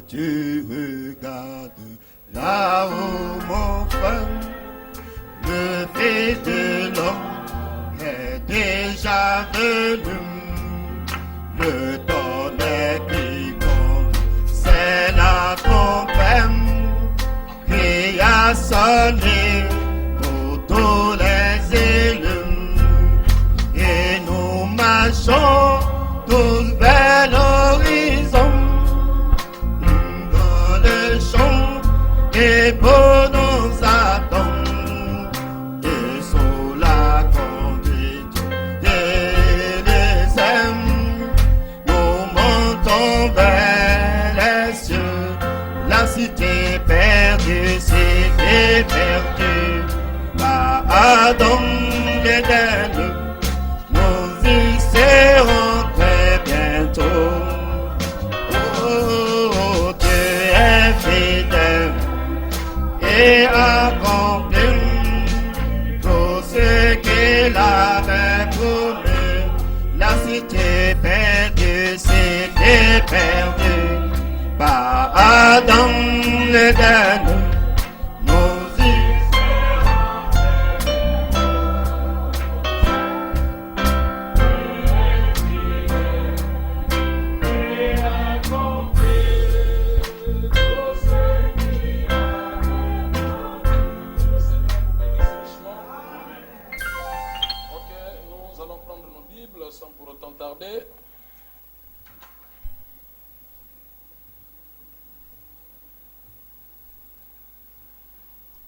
tu regardes là-haut, mon frère, le Fils de l'homme est déjà venu. Le tonnerre qui compte, c'est la trompette qui a sonné pour tous les élus. Et nous marchons tous vers l'horizon, dans le champ et pour nous attendre, et sous la conduite et les aimes, nous montons vers les cieux, la cité perdue, cité perdue, par Adam l'Éternel, nous y serons très bientôt. Oh, Dieu est fidèle et accomplit tout ce qu'il avait promis. La cité perdue, cité perdue, par Adam l'Éternel, nous y sans pour autant tarder.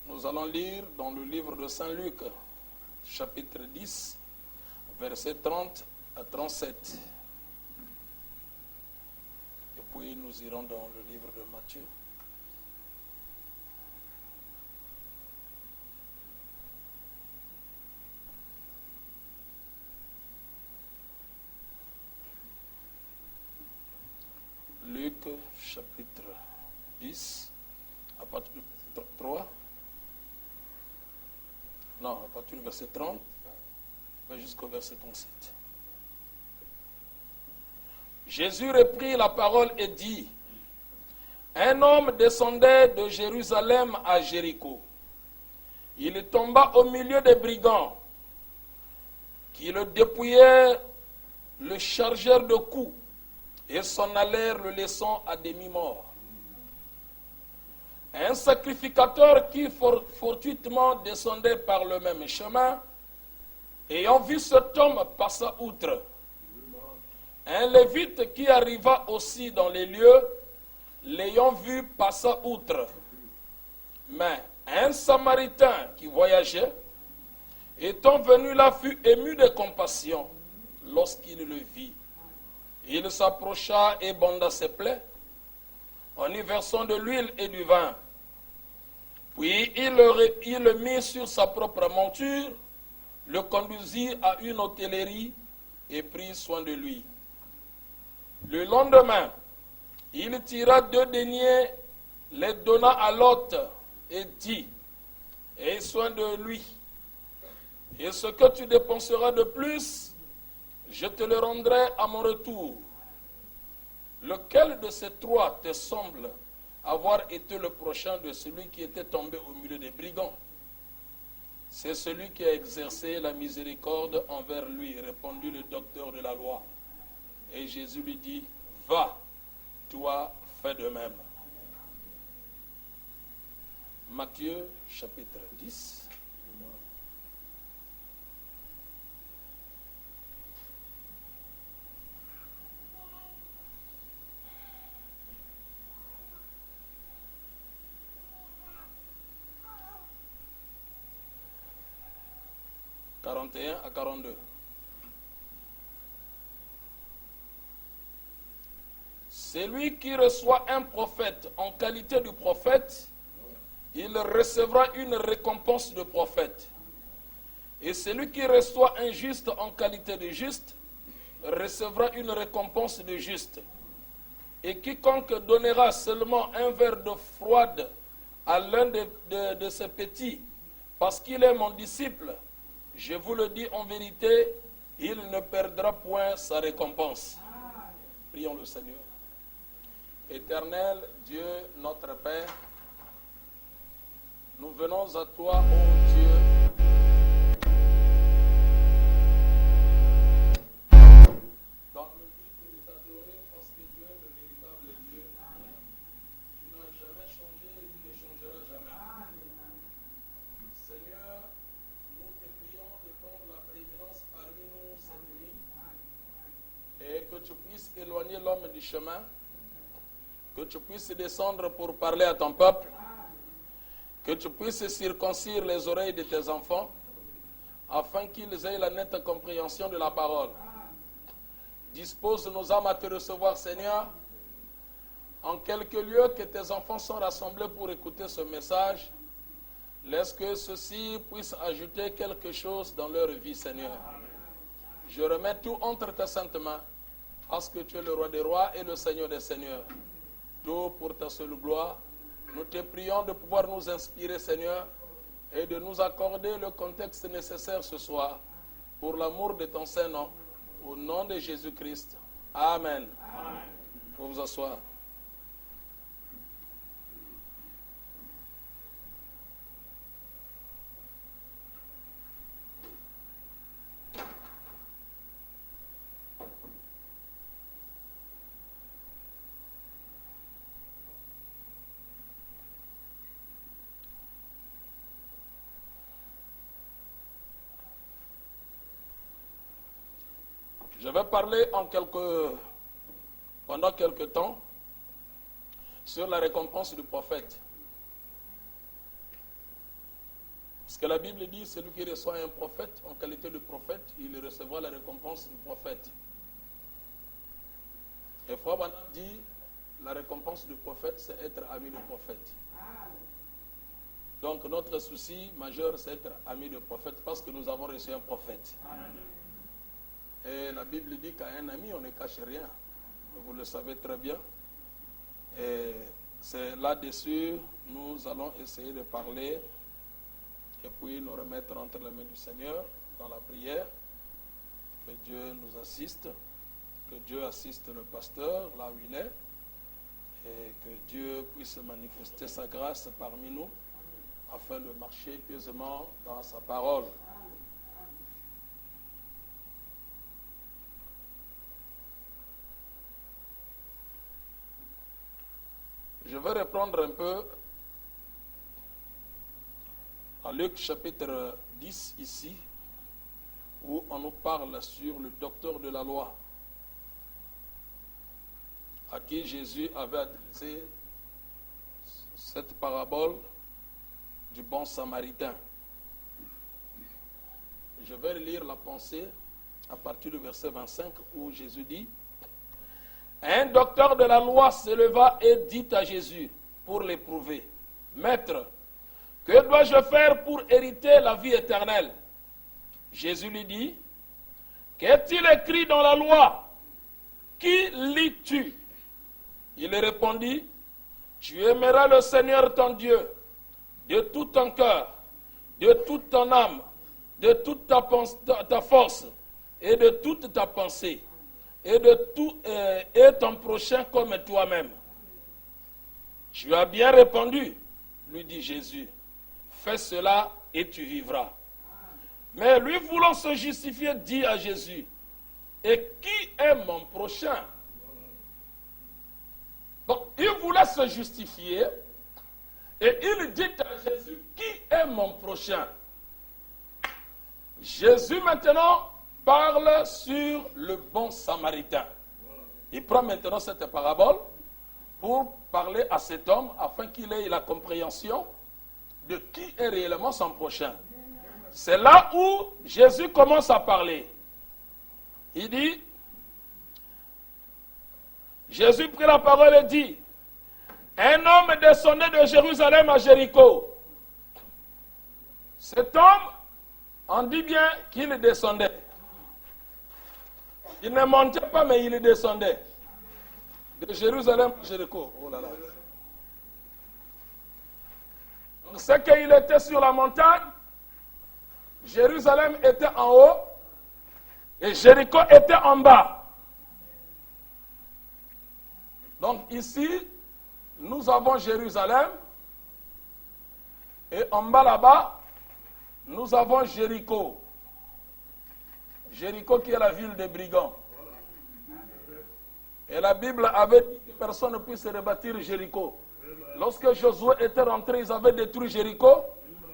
Nous allons lire dans le livre de Saint Luc, chapitre 10, versets 30 à 37. Et puis nous irons dans le livre de Matthieu. Luc, chapitre 10, à partir du verset 3. Non, à partir du verset 30, jusqu'au verset 37. Jésus reprit la parole et dit: un homme descendait de Jérusalem à Jéricho. Il tomba au milieu des brigands qui le dépouillaient, le chargèrent de coups et s'en allèrent le laissant à demi-mort. Un sacrificateur qui fortuitement descendait par le même chemin, ayant vu cet homme, passa outre. Un lévite qui arriva aussi dans les lieux, l'ayant vu, passa outre. Mais un samaritain qui voyageait, étant venu là, fut ému de compassion lorsqu'il le vit. Il s'approcha et banda ses plaies, en y versant de l'huile et du vin. Puis il le mit sur sa propre monture, le conduisit à une hôtellerie et prit soin de lui. Le lendemain, il tira 2 deniers, les donna à l'hôte et dit: aie soin de lui, et ce que tu dépenseras de plus, je te le rendrai à mon retour. Lequel de ces 3 te semble avoir été le prochain de celui qui était tombé au milieu des brigands? C'est celui qui a exercé la miséricorde envers lui, répondit le docteur de la loi. Et Jésus lui dit: va, toi fais de même. Matthieu chapitre 10. « 41 à 42. Celui qui reçoit un prophète en qualité de prophète, il recevra une récompense de prophète. Et celui qui reçoit un juste en qualité de juste, recevra une récompense de juste. Et quiconque donnera seulement un verre d'eau froide à l'un de ses petits, parce qu'il est mon disciple, je vous le dis en vérité, il ne perdra point sa récompense. Prions le Seigneur. Éternel Dieu, notre Père, nous venons à toi, ô Dieu. Dans le but de t'adorer, parce que Dieu est le véritable Dieu. Tu n'as jamais changé et tu ne changeras jamais. Seigneur, nous te prions de prendre la prééminence parmi nous cette nuit et que tu puisses éloigner l'homme du chemin, que tu puisses descendre pour parler à ton peuple, que tu puisses circoncire les oreilles de tes enfants afin qu'ils aient la nette compréhension de la parole. Dispose nos âmes à te recevoir, Seigneur, en quelque lieu que tes enfants sont rassemblés pour écouter ce message. Laisse que ceux-ci puissent ajouter quelque chose dans leur vie, Seigneur. Je remets tout entre tes saintes mains, parce que tu es le roi des rois et le Seigneur des seigneurs. Tout pour ta seule gloire. Nous te prions de pouvoir nous inspirer, Seigneur, et de nous accorder le contexte nécessaire ce soir, pour l'amour de ton Saint-Nom, au nom de Jésus-Christ. Amen. Amen. Pour vous asseoir. Je vais parler pendant quelques temps sur la récompense du prophète. Parce que la Bible dit, celui qui reçoit un prophète en qualité de prophète, il recevra la récompense du prophète. Et Frère Branham dit, la récompense du prophète, c'est être ami du prophète. Donc notre souci majeur, c'est être ami du prophète, parce que nous avons reçu un prophète. Amen. Et la Bible dit qu'à un ami, on ne cache rien. Vous le savez très bien. Et c'est là-dessus, nous allons essayer de parler et puis nous remettre entre les mains du Seigneur dans la prière. Que Dieu nous assiste, que Dieu assiste le pasteur là où il est et que Dieu puisse manifester sa grâce parmi nous afin de marcher pieusement dans sa parole. Je vais reprendre un peu à Luc chapitre 10 ici, où on nous parle sur le docteur de la loi, à qui Jésus avait adressé cette parabole du bon samaritain. Je vais lire la pensée à partir du verset 25 où Jésus dit: un docteur de la loi se leva et dit à Jésus, pour l'éprouver: Maître, que dois-je faire pour hériter la vie éternelle? Jésus lui dit: qu'est-il écrit dans la loi? Qui lis-tu? Il répondit: tu aimeras le Seigneur ton Dieu de tout ton cœur, de toute ton âme, de toute ta force et de toute ta pensée. Et ton prochain comme toi-même. Tu as bien répondu, lui dit Jésus. Fais cela et tu vivras. Mais lui voulant se justifier, dit à Jésus: et qui est mon prochain? Donc il voulait se justifier et il dit à Jésus: qui est mon prochain? Jésus maintenant parle sur le bon samaritain. Il prend maintenant cette parabole pour parler à cet homme afin qu'il ait la compréhension de qui est réellement son prochain. C'est là où Jésus commence à parler. Il dit, Jésus prit la parole et dit: un homme descendait de Jérusalem à Jéricho. Cet homme, on dit bien qu'il descendait. Il ne montait pas, mais il descendait. De Jérusalem à Jéricho. Oh là là. Donc c'est qu'il était sur la montagne, Jérusalem était en haut, et Jéricho était en bas. Donc Donc ici, nous avons Jérusalem. Et en bas là-bas, nous avons Jéricho. Jéricho qui est la ville des brigands. Et la Bible avait dit que personne ne puisse rebâtir Jéricho. Lorsque Josué était rentré, ils avaient détruit Jéricho.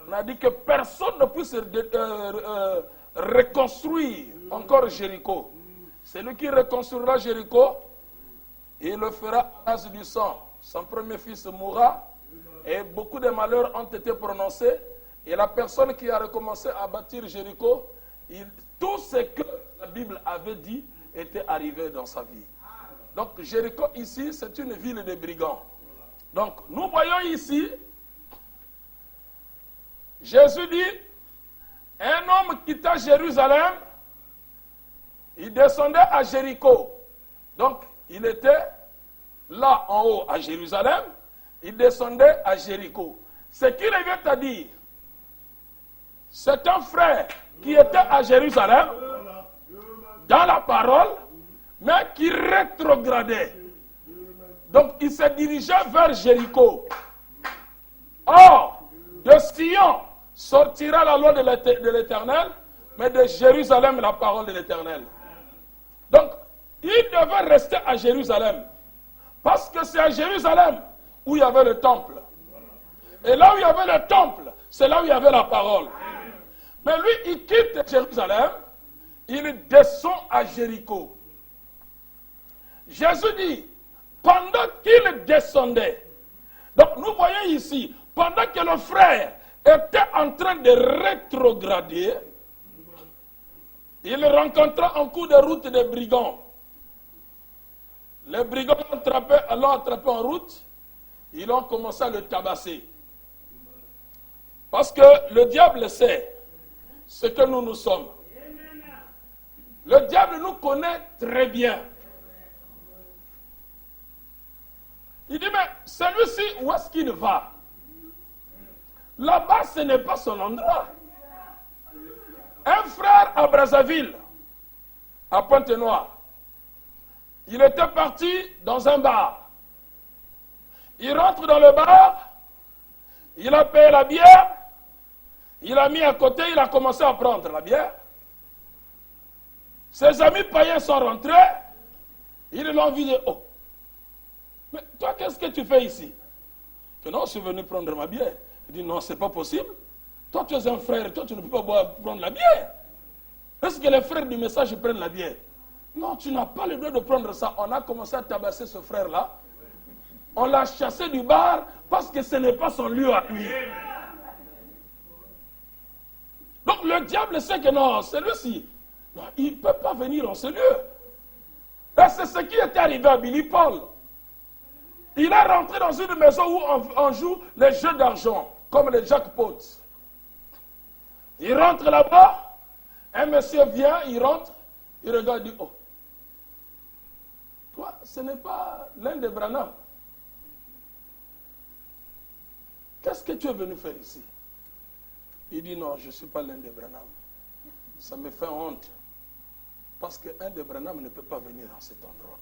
On a dit que personne ne puisse reconstruire encore Jéricho. Celui qui reconstruira Jéricho, il le fera à base du sang. Son premier fils mourra et beaucoup de malheurs ont été prononcés. Et la personne qui a recommencé à bâtir Jéricho, tout ce que la Bible avait dit était arrivé dans sa vie. Donc Jéricho ici, c'est une ville de brigands. Donc nous voyons ici, Jésus dit, un homme quitta Jérusalem, il descendait à Jéricho. Donc il était là en haut à Jérusalem, il descendait à Jéricho. Ce qu'il vient à dire, c'est un frère qui était à Jérusalem, dans la parole, mais qui rétrogradait. Donc il se dirigeait vers Jéricho. Or, de Sion sortira la loi de l'Éternel, mais de Jérusalem la parole de l'Éternel. Donc, il devait rester à Jérusalem, parce que c'est à Jérusalem où il y avait le temple. Et là où il y avait le temple, c'est là où il y avait la parole. Mais lui, il quitte Jérusalem, il descend à Jéricho. Jésus dit, pendant qu'il descendait, donc nous voyons ici, pendant que le frère était en train de rétrograder, il rencontra en cours de route des brigands. Les brigands l'ont attrapé en route, ils ont commencé à le tabasser. Parce que le diable sait ce que nous sommes. Le diable nous connaît très bien. Il dit, mais celui-ci, où est-ce qu'il va? Là-bas, ce n'est pas son endroit. Un frère à Brazzaville, à Pointe-Noire, il était parti dans un bar. Il rentre dans le bar, il a payé la bière, il a mis à côté, il a commencé à prendre la bière. Ses amis païens sont rentrés, ils l'ont vu dire, oh, mais toi, qu'est-ce que tu fais ici? Que non, je suis venu prendre ma bière. Il dit, non, c'est pas possible. Toi, tu es un frère, toi, tu ne peux pas prendre la bière. Est-ce que les frères du message prennent la bière? Non, tu n'as pas le droit de prendre ça. On a commencé à tabasser ce frère-là. On l'a chassé du bar parce que ce n'est pas son lieu à lui. Donc le diable sait que non, celui-ci, il ne peut pas venir en ce lieu. Et c'est ce qui est arrivé à Billy Paul. Il est rentré dans une maison où on joue les jeux d'argent, comme les jackpots. Il rentre là-bas, un monsieur vient, il rentre, il regarde, il dit, oh, toi, ce n'est pas l'un des Branham. Qu'est-ce que tu es venu faire ici? Il dit, non, je ne suis pas l'un des Branham. Ça me fait honte. Parce qu'un des Branham ne peut pas venir dans cet endroit.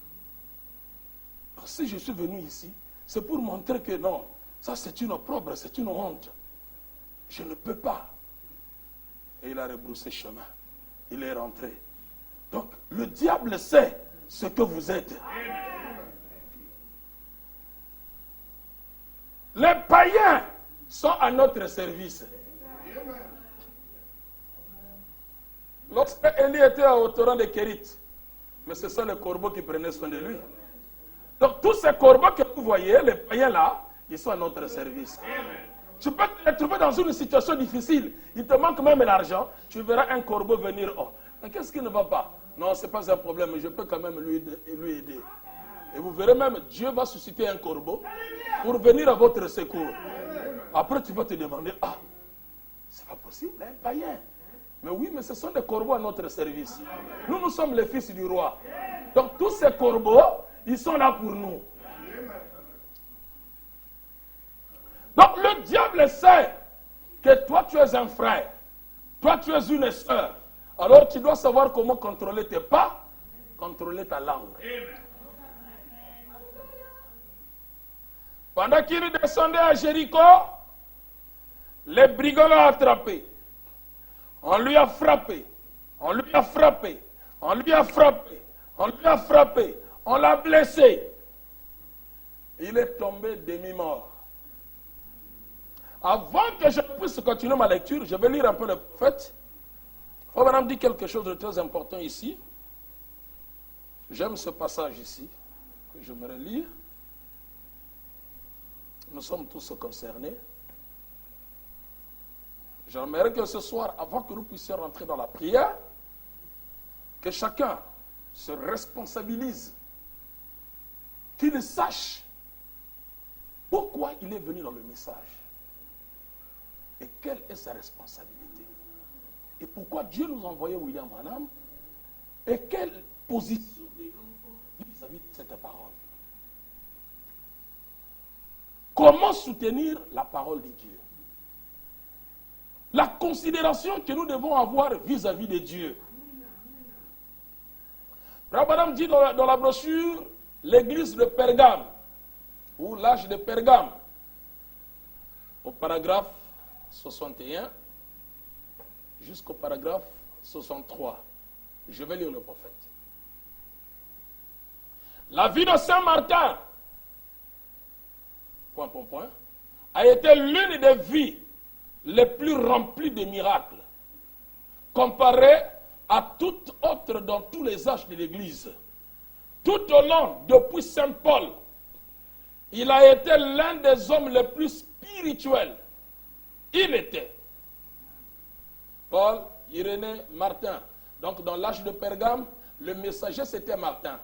Alors, si je suis venu ici, c'est pour montrer que non, ça c'est une opprobre, c'est une honte. Je ne peux pas. Et il a rebroussé chemin. Il est rentré. Donc, le diable sait ce que vous êtes. Les païens sont à notre service. Lorsque Élie était au torrent de Kérit, mais ce sont les corbeaux qui prenaient soin de lui. Donc tous ces corbeaux que vous voyez, les païens là, ils sont à notre service. Tu peux te trouver dans une situation difficile, il te manque même l'argent, tu verras un corbeau venir. Oh, mais qu'est-ce qui ne va pas? Non, ce n'est pas un problème, je peux quand même lui aider. Et vous verrez même, Dieu va susciter un corbeau pour venir à votre secours. Après, tu vas te demander, ah, c'est pas possible, un païen. Mais oui, mais ce sont des corbeaux à notre service. Nous, nous sommes les fils du roi. Donc tous ces corbeaux, ils sont là pour nous. Donc le diable sait que toi, tu es un frère. Toi, tu es une sœur. Alors tu dois savoir comment contrôler tes pas, contrôler ta langue. Pendant qu'il descendait à Jéricho, les brigands l'ont attrapé. On lui a frappé. On lui a frappé. On lui a frappé. On lui a frappé. On l'a blessé. Il est tombé demi-mort. Avant que je puisse continuer ma lecture, je vais lire un peu le prophète. Il faut maintenant dire quelque chose de très important ici. J'aime ce passage ici, que j'aimerais lire. Nous sommes tous concernés. J'aimerais que ce soir, avant que nous puissions rentrer dans la prière, que chacun se responsabilise, qu'il sache pourquoi il est venu dans le message et quelle est sa responsabilité. Et pourquoi Dieu nous a envoyé William Branham et quelle position vis-à-vis de cette parole. Comment soutenir la parole de Dieu? La considération que nous devons avoir vis-à-vis de Dieu. Branham dit dans la brochure l'église de Pergame, ou l'âge de Pergame, au paragraphe 61 jusqu'au paragraphe 63. Je vais lire le prophète. La vie de Saint Martin, a été l'une des vies les plus remplies de miracles, comparée à toute autre dans tous les âges de l'Église. Tout au long, depuis Saint Paul, il a été l'un des hommes les plus spirituels. Il était. Paul, Irénée, Martin. Donc dans l'âge de Pergame, le messager c'était Martin.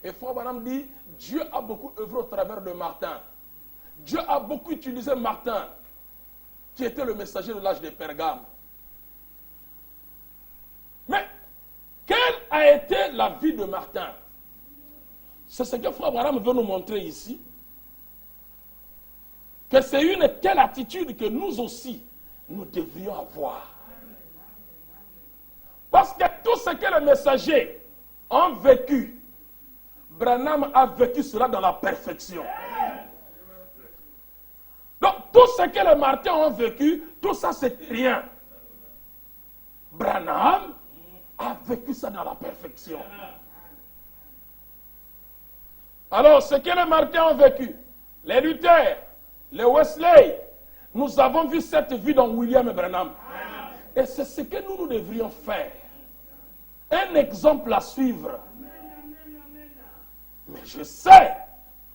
Et Frère Branham dit, Dieu a beaucoup œuvré au travers de Martin. Dieu a beaucoup utilisé Martin, qui était le messager de l'âge de Pergame. Mais, quelle a été la vie de Martin? C'est ce que Frère Branham veut nous montrer ici. Que c'est une telle attitude que nous aussi, nous devrions avoir. Parce que tout ce que les messagers ont vécu, Branham a vécu cela dans la perfection. Donc, tout ce que les martyrs ont vécu, tout ça, c'est rien. Branham a vécu ça dans la perfection. Alors, ce que les martyrs ont vécu, les Luther, les Wesley, nous avons vu cette vie dans William Branham. Et c'est ce que nous devrions faire. Un exemple à suivre. Mais je sais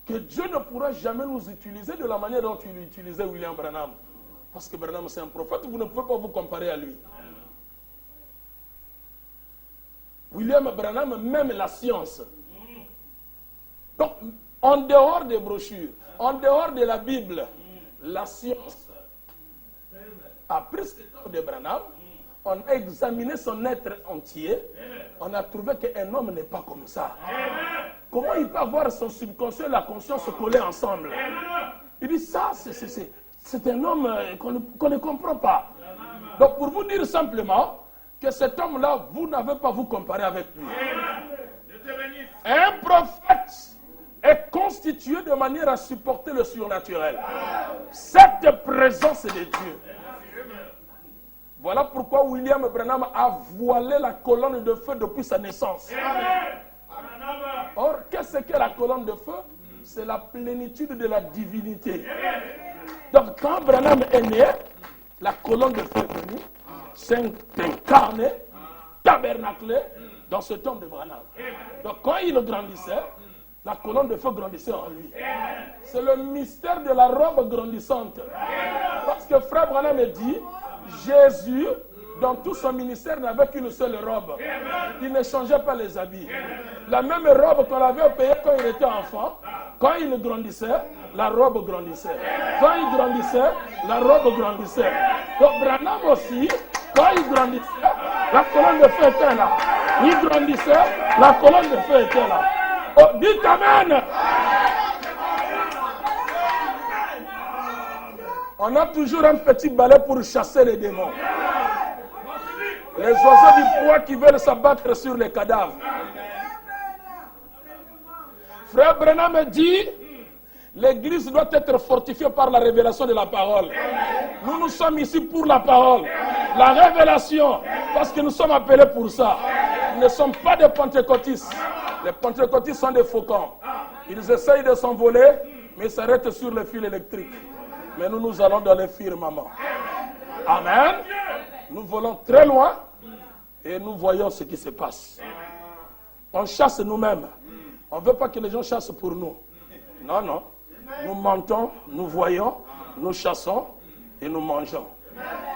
que Dieu ne pourra jamais nous utiliser de la manière dont il utilisait William Branham. Parce que Branham c'est un prophète, vous ne pouvez pas vous comparer à lui. William Branham, même la science. Donc, en dehors des brochures, en dehors de la Bible, la science. Après ce temps de Branham, on a examiné son être entier, on a trouvé qu'un homme n'est pas comme ça. Comment il peut avoir son subconscient et la conscience se coller ensemble? Il dit ça, c'est un homme qu'on ne comprend pas. Donc pour vous dire simplement que cet homme-là, vous n'avez pas à vous comparer avec lui. Un prophète est constitué de manière à supporter le surnaturel. Cette présence de Dieu. Voilà pourquoi William Branham a voilé la colonne de feu depuis sa naissance. Or, qu'est-ce que la colonne de feu? C'est la plénitude de la divinité. Donc, quand Branham est né, la colonne de feu est venue, s'est incarnée, tabernaclée dans ce temple de Branham. Donc, quand il grandissait, la colonne de feu grandissait en lui. C'est le mystère de la robe grandissante. Parce que Frère Branham dit, Jésus, dans tout son ministère, n'avait qu'une seule robe. Il ne changeait pas les habits. La même robe qu'on avait payée quand il était enfant, quand il grandissait, la robe grandissait. Quand il grandissait, la robe grandissait. Donc Branham aussi, quand il grandissait, la colonne de feu était là. Il grandissait, la colonne de feu était là. Oh, dites Amen. On a toujours un petit balai pour chasser les démons. Les oiseaux du poids qui veulent s'abattre sur les cadavres. Frère Branham dit L'église doit être fortifiée par la révélation de la parole. Nous sommes ici pour la parole, la révélation, parce que nous sommes appelés pour ça. Nous ne sommes pas des pentecôtistes. Les pentecôtistes sont des faucons. Ils essayent de s'envoler, mais ils s'arrêtent sur le fil électrique. Mais nous allons dans les firmaments. Amen. Nous volons très loin et nous voyons ce qui se passe. On chasse nous-mêmes. On ne veut pas que les gens chassent pour nous. Non, non. Nous mentons, nous voyons, nous chassons et nous mangeons.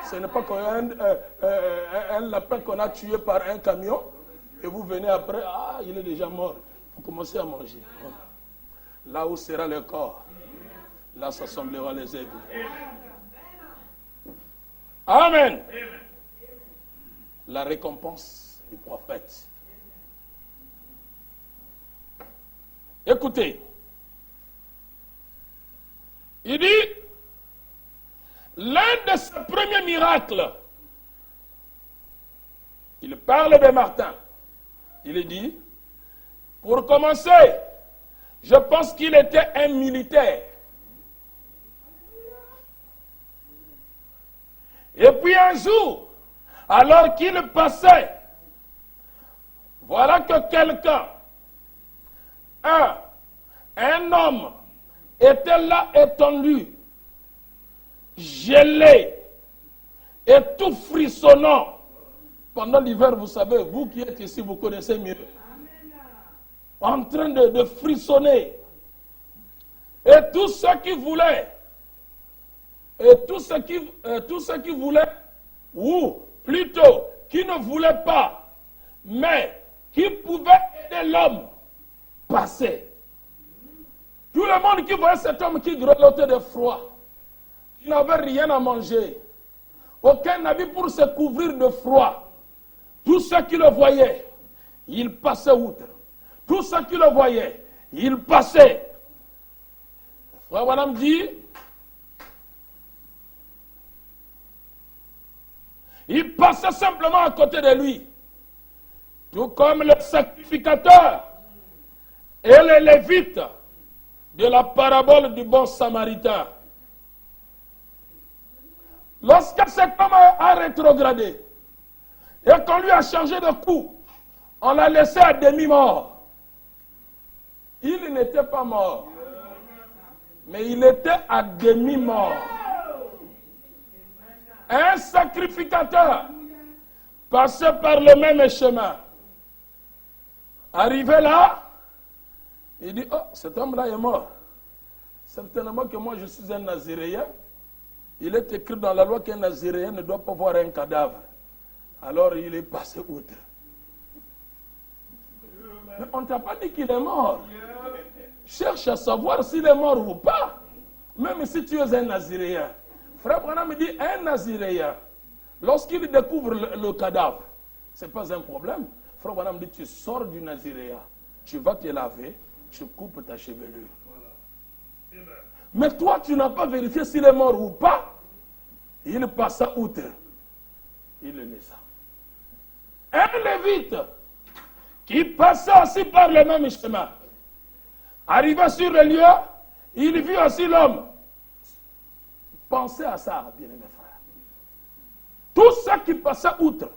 Ce n'est pas un lapin qu'on a tué par un camion et vous venez après, ah, il est déjà mort. Vous commencez à manger. Là où sera le corps, là s'assembleront les aigles. Amen. La récompense du prophète. Écoutez. Il dit, l'un de ses premiers miracles, il parle de Martin. Il dit, pour commencer, je pense qu'il était un militaire. Et puis un jour, alors qu'il passait, voilà que quelqu'un, un homme, était là étendu, gelé et tout frissonnant. Pendant l'hiver, vous savez, vous qui êtes ici, vous connaissez mieux. En train de frissonner. Et tous ceux qui voulaient, ou plutôt qui ne voulaient pas, mais qui pouvaient aider l'homme, passaient. Tout le monde qui voyait cet homme qui grelottait de froid, qui n'avait rien à manger, aucun habit pour se couvrir de froid, tous ceux qui le voyaient, ils passaient outre. Tous ceux qui le voyaient, ils passaient. Frère Branham dit, il passait simplement à côté de lui, tout comme le sacrificateur et les lévites de la parabole du bon samaritain. Lorsque cet homme a rétrogradé et qu'on lui a changé de coup, on l'a laissé à demi-mort. Il n'était pas mort, mais il était à demi-mort. Un sacrificateur passait par le même chemin. Arrivé là, il dit, oh, cet homme-là est mort. Certainement que moi je suis un Naziréen. Il est écrit dans la loi qu'un Naziréen ne doit pas voir un cadavre. Alors il est passé outre. Mais on ne t'a pas dit qu'il est mort. Cherche à savoir s'il est mort ou pas. Même si tu es un Naziréen. Frère Branham me dit, un Naziréen, lorsqu'il découvre le cadavre, ce n'est pas un problème. Frère Branham dit, tu sors du Naziréen, tu vas te laver, tu coupes ta chevelure. Mais toi, tu n'as pas vérifié s'il est mort ou pas. Il passa outre. Il le laissa. Un lévite qui passa aussi par le même chemin. Arrivé sur le lieu, il vit aussi l'homme. Pensez à ça, bien-aimés frères. Tous ceux qui passaient outre,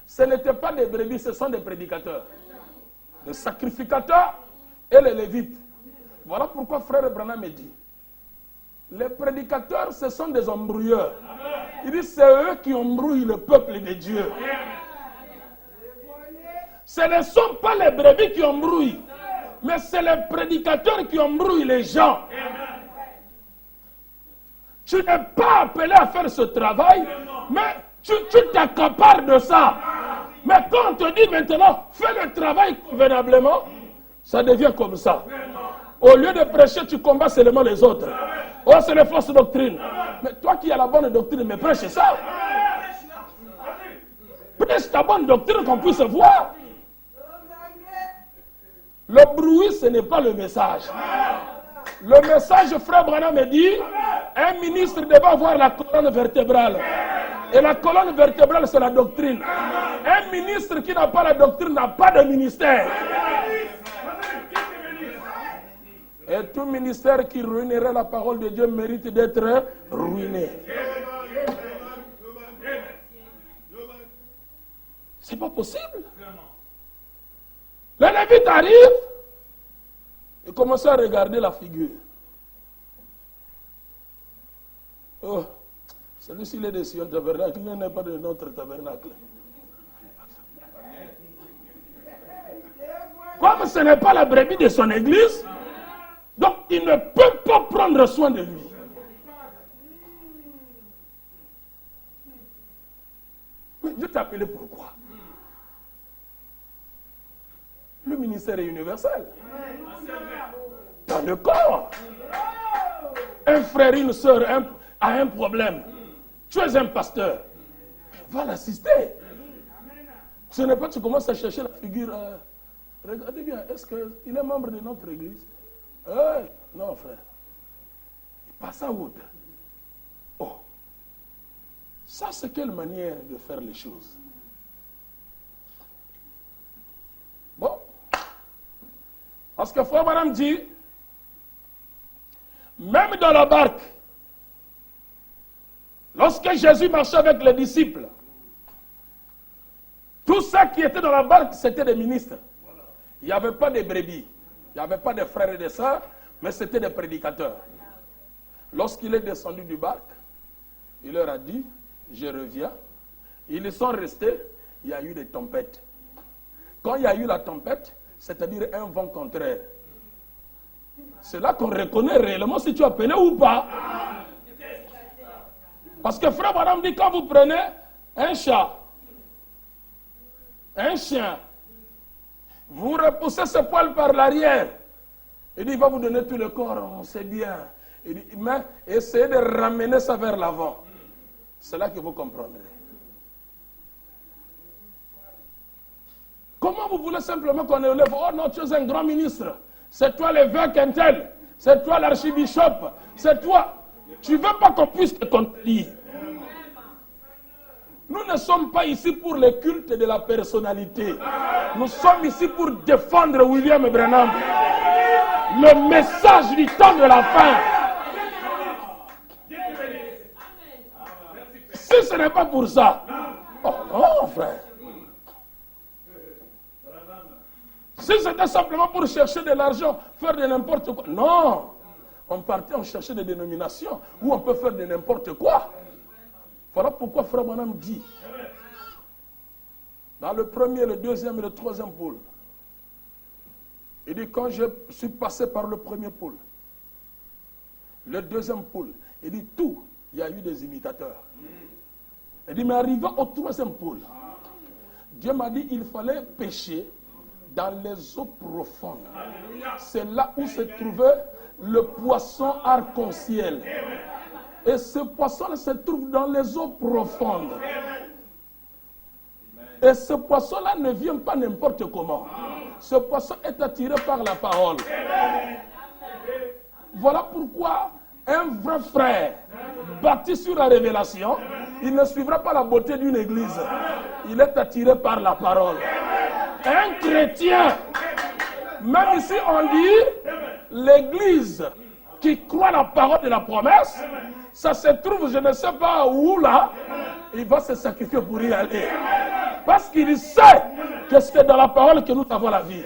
ce n'étaient pas des brebis, ce sont des prédicateurs. Les sacrificateurs et les lévites. Voilà pourquoi frère Branham me dit, les prédicateurs, ce sont des embrouilleurs. Il dit, c'est eux qui embrouillent le peuple de Dieu. Ce ne sont pas les brebis qui embrouillent, mais c'est les prédicateurs qui embrouillent les gens. Tu n'es pas appelé à faire ce travail, mais tu t'accapares de ça. Mais quand on te dit maintenant, fais le travail convenablement, ça devient comme ça. Au lieu de prêcher, tu combats seulement les autres. Oh, c'est les fausses doctrines. Mais toi qui as la bonne doctrine, mais prêche ça. Prêche ta bonne doctrine qu'on puisse voir. Le bruit, ce n'est pas le message. Le message, frère Branham me dit, un ministre devait avoir la colonne vertébrale. Et la colonne vertébrale, c'est la doctrine. Un ministre qui n'a pas la doctrine n'a pas de ministère. Et tout ministère qui ruinerait la parole de Dieu mérite d'être ruiné. C'est pas possible. Le Lévite arrive et commence à regarder la figure. Oh, celui-ci il est de Sion tabernacle, il n'est pas de notre tabernacle. Comme ce n'est pas la brebis de son église, donc il ne peut pas prendre soin de lui. Mais Dieu t'a appelé pourquoi? Le ministère est universel. Dans le corps. Un frère, une soeur a un problème. Tu es un pasteur. Va l'assister. Ce n'est pas que tu commences à chercher la figure. Regardez bien, est-ce qu'il est membre de notre église? Non, frère. Il passe à autre. Oh. Ça, c'est quelle manière de faire les choses? Bon. Parce que Frère Branham dit, même dans la barque, lorsque Jésus marchait avec les disciples, tous ceux qui étaient dans la barque, c'était des ministres. Il n'y avait pas de brebis, il n'y avait pas de frères et de sœurs, mais c'était des prédicateurs. Lorsqu'il est descendu du barque, il leur a dit, je reviens. Ils sont restés, il y a eu des tempêtes. Quand il y a eu la tempête, c'est-à-dire un vent contraire, c'est là qu'on reconnaît réellement si tu as appelé ou pas. Parce que Frère Branham dit, quand vous prenez un chat, un chien, vous repoussez ce poil par l'arrière, il dit, il va vous donner tout le corps, c'est bien. Il dit, mais essayez de ramener ça vers l'avant. C'est là que vous comprendrez. Comment vous voulez simplement qu'on élève? Oh non, tu es un grand ministre. C'est toi l'évêque Intel. C'est toi l'archibishop. C'est toi. Tu ne veux pas qu'on puisse te contredire. Nous ne sommes pas ici pour le culte de la personnalité. Nous sommes ici pour défendre William Branham. Le message du temps de la fin. Si ce n'est pas pour ça. Oh non, frère. Si c'était simplement pour chercher de l'argent, faire de n'importe quoi. Non. On partait, on cherchait des dénominations où on peut faire de n'importe quoi. Voilà pourquoi Frère Branham dit, dans le premier, le deuxième et le troisième pôle, il dit, quand je suis passé par le premier pôle, le deuxième pôle, il dit, tout, il y a eu des imitateurs. Il dit, mais arrivé au troisième pôle, Dieu m'a dit, il fallait pêcher dans les eaux profondes. C'est là où se trouvait le poisson arc-en-ciel. Et ce poisson se trouve dans les eaux profondes. Et ce poisson-là ne vient pas n'importe comment. Ce poisson est attiré par la parole. Voilà pourquoi un vrai frère bâti sur la révélation, il ne suivra pas la beauté d'une église. Il est attiré par la parole. Un chrétien, même ici on dit l'église qui croit la parole de la promesse, ça se trouve je ne sais pas où là, il va se sacrifier pour y aller. Parce qu'il sait que c'est dans la parole que nous avons la vie.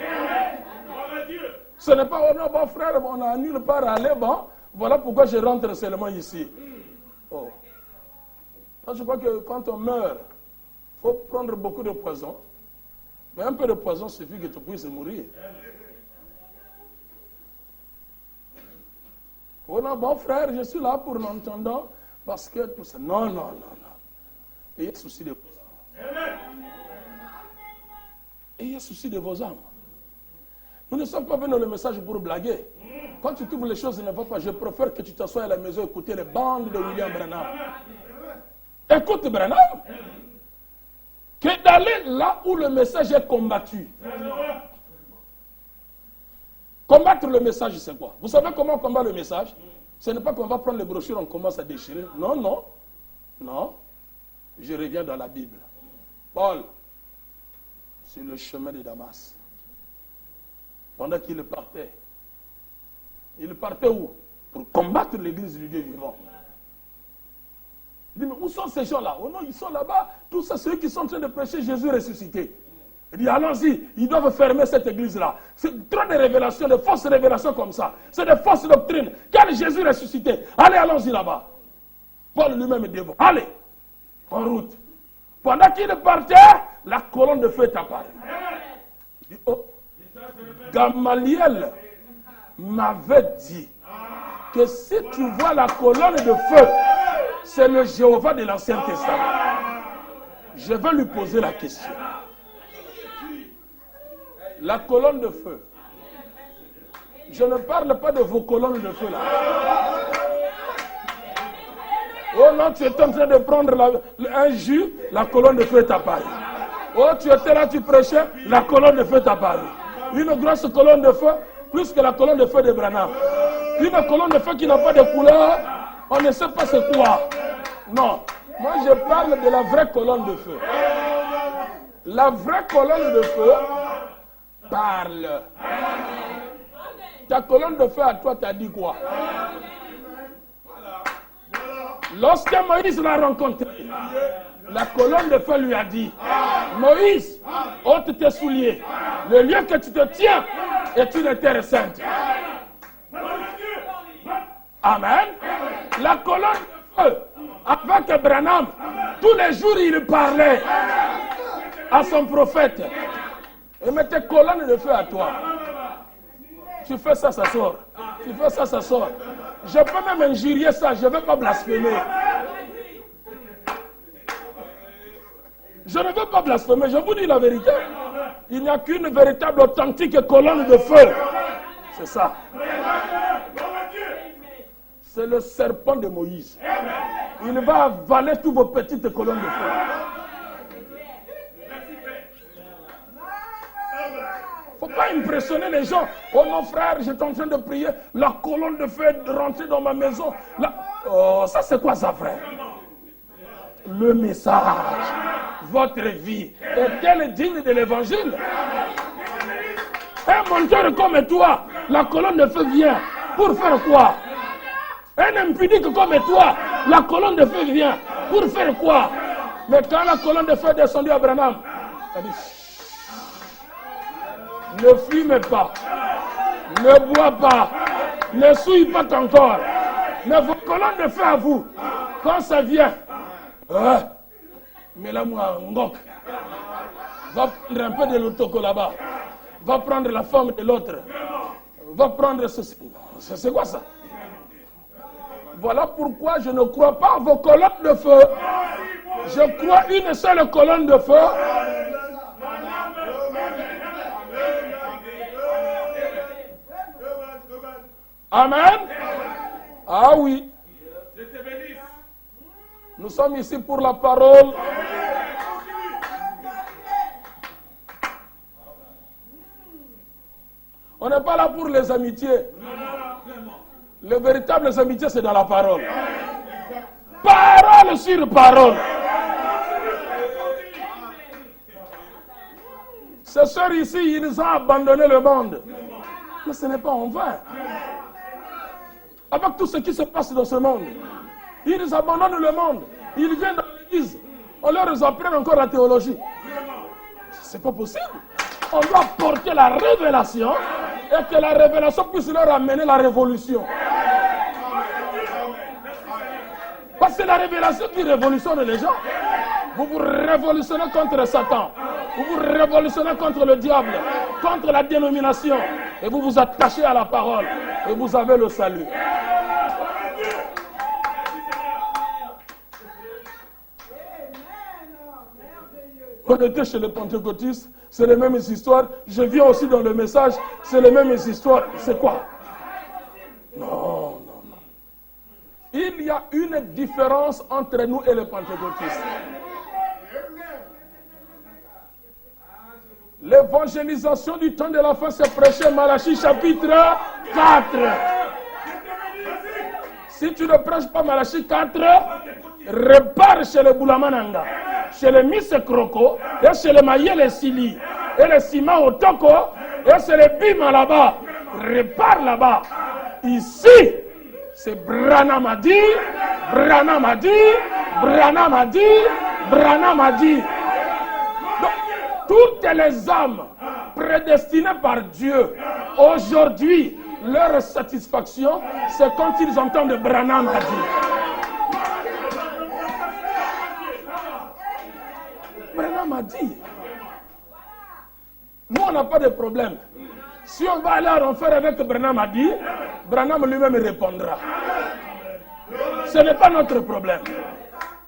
Ce n'est pas, oh non, bon frère, on n'a nulle part à aller, bon, voilà pourquoi je rentre seulement ici. Oh. Je crois que quand on meurt, il faut prendre beaucoup de poison. Mais un peu de poison suffit que tu puisses mourir. Oh non, bon frère, je suis là pour l'entendant, parce que tout ça. Non, non, non, non. Ayez souci de vos âmes. Ayez souci de vos âmes. Nous ne sommes pas venus le message pour blaguer. Quand tu trouves les choses ne vont pas, je préfère que tu t'assoies à la maison et écouter les bandes de William Branham. Écoute Branham. Que d'aller là où le message est combattu. Combattre le message, c'est quoi? Vous savez comment on combat le message? Ce n'est pas qu'on va prendre les brochures, on commence à déchirer. Non, non. Non. Je reviens dans la Bible. Paul, sur le chemin de Damas, pendant qu'il partait, Il partait où? Pour combattre l'église du Dieu vivant. Il dit, mais où sont ces gens-là? Oh non, ils sont là-bas. Tous ceux qui sont en train de prêcher Jésus ressuscité. Il dit, allons-y, ils doivent fermer cette église-là. C'est trop de révélations, de fausses révélations comme ça. C'est de fausses doctrines. Quel Jésus ressuscité? Allez, allons-y là-bas. Paul lui-même est devant. Allez, en route. Pendant qu'il partait, la colonne de feu est apparue. Il dit, oh, Gamaliel m'avait dit que si tu vois la colonne de feu, c'est le Jéhovah de l'Ancien Testament. Je vais lui poser la question. La colonne de feu. Je ne parle pas de vos colonnes de feu là. Oh non, tu étais en train de prendre un jus, la colonne de feu est apparue. Oh, tu étais là, tu prêchais, la colonne de feu est apparue. Une grosse colonne de feu, plus que la colonne de feu de Branham. Une colonne de feu qui n'a pas de couleur, on ne sait pas c'est quoi. Non, moi je parle de la vraie colonne de feu. La vraie colonne de feu parle. Ta colonne de feu à toi t'a dit quoi? Lorsque Moïse l'a rencontré, la colonne de feu lui a dit, Moïse, ôte tes souliers. Le lieu que tu te tiens est une terre sainte. Amen. La colonne de feu, avec Branham, tous les jours il parlait à son prophète. Et met tes colonnes de feu à toi. Tu fais ça, ça sort. Tu fais ça, ça sort. Je peux même injurier ça, je ne vais pas blasphémer. Je ne veux pas blasphémer, je vous dis la vérité. Il n'y a qu'une véritable, authentique colonne de feu. C'est ça. C'est le serpent de Moïse. Il va avaler toutes vos petites colonnes de feu. Il ne faut pas impressionner les gens. Oh non frère, j'étais en train de prier, la colonne de feu est rentrée dans ma maison. Oh, ça c'est quoi ça frère? Le message, votre vie, est-elle digne de l'évangile? Un monteur comme toi, la colonne de feu vient pour faire quoi? Un impudique comme toi, la colonne de feu vient pour faire quoi? Mais quand la colonne de feu est descendue à Branham, elle dit, ne fume pas, ne bois pas, ne souille pas ton corps. Mais vos colonnes de feu à vous, quand ça vient, mets-la-moi en ngok. Va prendre un peu de l'autoko là-bas. Va prendre la femme de l'autre. Va prendre ceci. C'est quoi ça? Voilà pourquoi je ne crois pas à vos colonnes de feu. Je crois une seule colonne de feu. Amen. Ah oui. Nous sommes ici pour la parole. On n'est pas là pour les amitiés. Les véritables amitiés, c'est dans la parole. Parole sur parole. Ces sœurs ici, ils ont abandonné le monde. Mais ce n'est pas en vain. Avec tout ce qui se passe dans ce monde, ils abandonnent le monde. Ils viennent dans l'église. On leur apprend encore la théologie. C'est pas possible. On doit porter la révélation et que la révélation puisse leur amener la révolution. Parce que c'est la révélation qui révolutionne les gens. Vous vous révolutionnez contre Satan. Vous vous révolutionnez contre le diable, contre la dénomination. Et vous vous attachez à la parole. Et vous avez le salut. On était chez les pentecôtistes, c'est les mêmes histoires. Je viens aussi dans le message, c'est les mêmes histoires. C'est quoi? Non, non, non. Il y a une différence entre nous et les pentecôtistes. L'évangélisation du temps de la fin, c'est prêché Malachie chapitre 4. Si tu ne prêches pas Malachie 4, repars chez le Boulamananga, chez le Miss Kroko, et chez le Mayele Sili, et le Sima Otoko, et chez le Bima là-bas. Repars là-bas. Ici, c'est Branham a dit, Branham a dit, Branham a dit, Branham a dit. Donc, toutes les âmes prédestinées par Dieu, aujourd'hui, leur satisfaction, c'est quand ils entendent Branham a dit. Branham a dit. Nous, on n'a pas de problème. Si on va aller à l'enfer avec Branham a dit, Branham lui-même répondra. Ce n'est pas notre problème.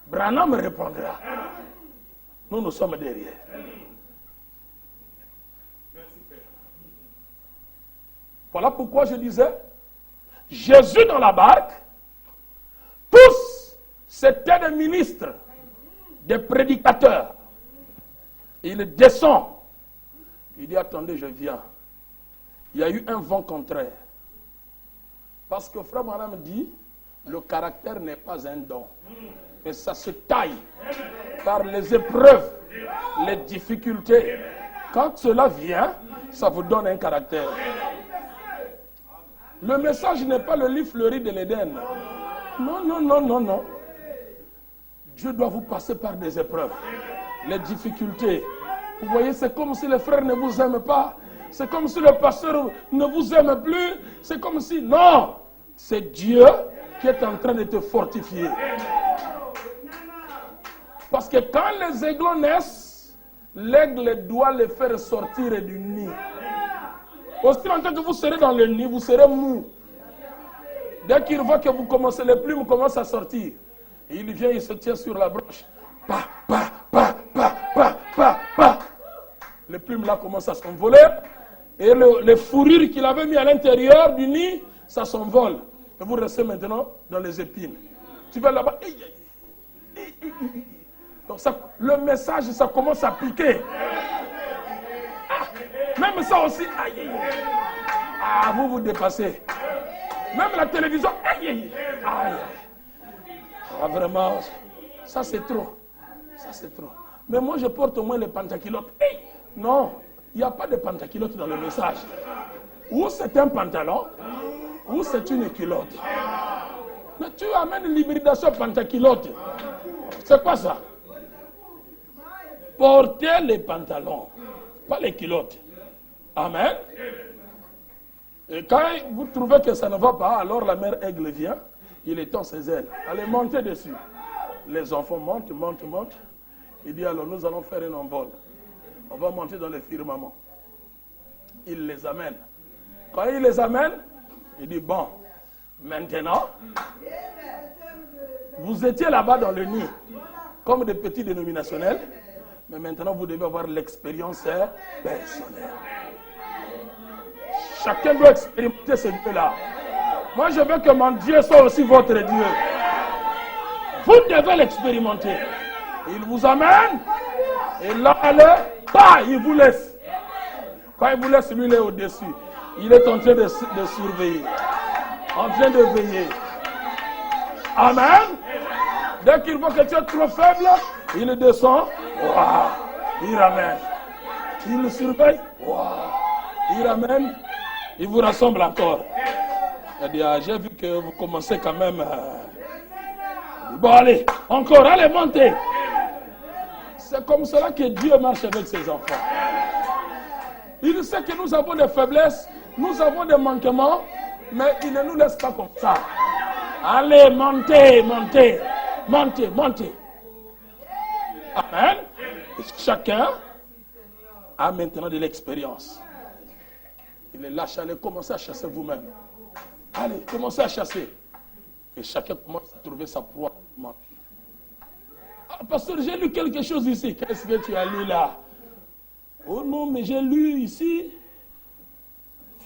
Branham répondra. Nous, nous sommes derrière. Voilà pourquoi je disais, Jésus dans la barque, tous, c'était des ministres, des prédicateurs. Il descend. Il dit, attendez, je viens. Il y a eu un vent contraire. Parce que Frère Branham dit, le caractère n'est pas un don. Mais ça se taille par les épreuves, les difficultés. Quand cela vient, ça vous donne un caractère. Le message n'est pas le lit fleuri de l'Éden. Non, non, non, non, non. Dieu doit vous passer par des épreuves, les difficultés. Vous voyez, c'est comme si les frères ne vous aiment pas. C'est comme si le pasteur ne vous aime plus. C'est comme si... Non! C'est Dieu qui est en train de te fortifier. Parce que quand les aiglons naissent, l'aigle doit les faire sortir du nid. Aussi longtemps que vous serez dans le nid, vous serez mou. Dès qu'il voit que vous commencez, les plumes commencent à sortir. Et il vient, il se tient sur la branche. Pa, pa, pa, pa, pa, pa, pa. Les plumes là commencent à s'envoler. Et les fourrures qu'il avait mis à l'intérieur du nid, ça s'envole. Et vous restez maintenant dans les épines. Tu vas là-bas. Donc ça, le message, ça commence à piquer. Ah, même ça aussi. Aïe, aïe. Ah, vous dépassez. Même la télévision. Aïe, aïe. Aïe. Ah, vraiment, ça c'est trop. Ça c'est trop. Mais moi je porte au moins les pantaculottes. Hey, non, il n'y a pas de pantaculottes dans le message. Ou c'est un pantalon, ou c'est une culotte. Mais tu amènes l'hybridation pantaculotte. C'est quoi ça? Portez les pantalons, pas les culottes. Amen. Et quand vous trouvez que ça ne va pas, alors la mère aigle vient, il étend ses ailes. Allez, montez dessus. Les enfants montent, montent, montent. Il dit alors nous allons faire un envol. On va monter dans les firmaments. Il les amène. Quand il les amène, il dit bon, maintenant, vous étiez là-bas dans le nid, comme des petits dénominationnels, mais maintenant vous devez avoir l'expérience personnelle. Chacun doit expérimenter ce Dieu-là. Moi je veux que mon Dieu soit aussi votre Dieu. Vous devez l'expérimenter. Il vous amène, et là, il vous laisse. Quand il vous laisse, lui, il est au-dessus. Il est en train de surveiller, en train de veiller. Amen. Dès qu'il voit que tu es trop faible, il descend, il ramène. Il surveille, il ramène, il vous rassemble encore. Il dit, j'ai vu que vous commencez quand même... Bon, allez, encore, allez, montez. C'est comme cela que Dieu marche avec ses enfants. Il sait que nous avons des faiblesses, nous avons des manquements, mais il ne nous laisse pas comme ça. Allez, montez, montez, montez, montez. Amen. Et chacun a maintenant de l'expérience. Il est lâché, allez, commencez à chasser vous-même. Allez, commencez à chasser. Et chacun commence à trouver sa proie. Ah, pasteur, j'ai lu quelque chose ici. Qu'est-ce que tu as lu là? Oh non, mais j'ai lu ici.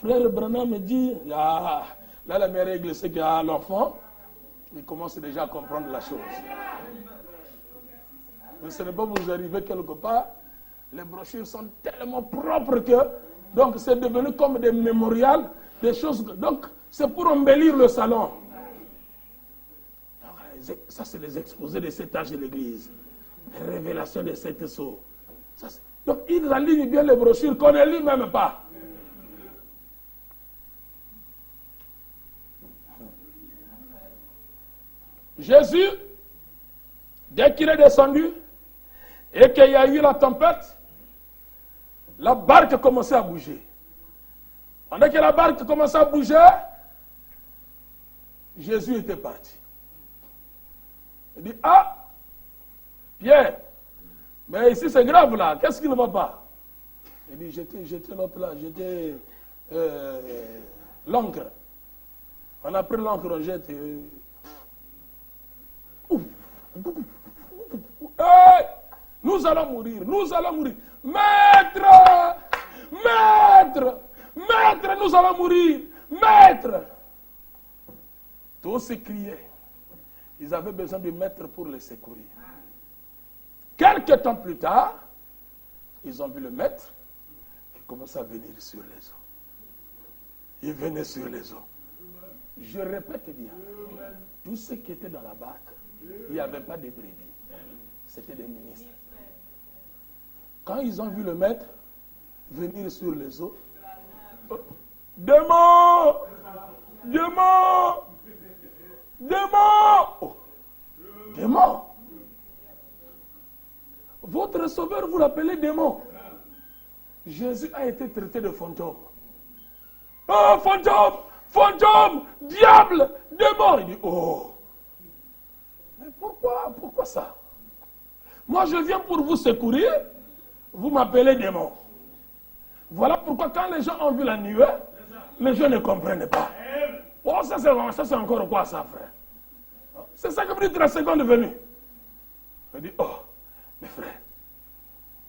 Frère Branham me dit, là la mère règle, c'est qu'il y a l'enfant. Il commence déjà à comprendre la chose. Mais ce n'est pas vous arriver quelque part. Les brochures sont tellement propres que, donc c'est devenu comme des mémorials, des choses. Donc c'est pour embellir le salon. Ça, c'est les exposés de cet âge de l'Église. Les révélations de cette sceaux. Donc, ils alignent bien les brochures qu'on ne lit même pas. Jésus, dès qu'il est descendu et qu'il y a eu la tempête, la barque a commencé à bouger. Pendant que la barque commençait à bouger, Jésus était parti. Il dit, ah, Pierre, mais ici c'est grave là, qu'est-ce qui ne va pas? Il dit, j'étais l'autre là, j'étais l'encre. On a pris l'encre, on jette. Hey, nous allons mourir, nous allons mourir. Maître, maître, maître, nous allons mourir, maître. Tous se criaient. Ils avaient besoin de maître pour les secourir. Quelques temps plus tard, ils ont vu le maître qui commençait à venir sur les eaux. Il venait sur les eaux. Je répète bien, tous ceux qui étaient dans la barque, il n'y avait pas de brebis. C'était des ministres. Quand ils ont vu le maître venir sur les eaux, démon, démon, démon, oh, démon. Votre sauveur, vous l'appelez démon. Jésus a été traité de fantôme. Oh, fantôme, fantôme, diable, démon. Il dit, oh. Mais pourquoi ça? Moi, je viens pour vous secourir, vous m'appelez démon. Voilà pourquoi quand les gens ont vu la nuée, les gens ne comprennent pas. Oh, ça c'est encore quoi ça, frère? C'est ça que vous dites la seconde venue. Il dit, oh, mes frères,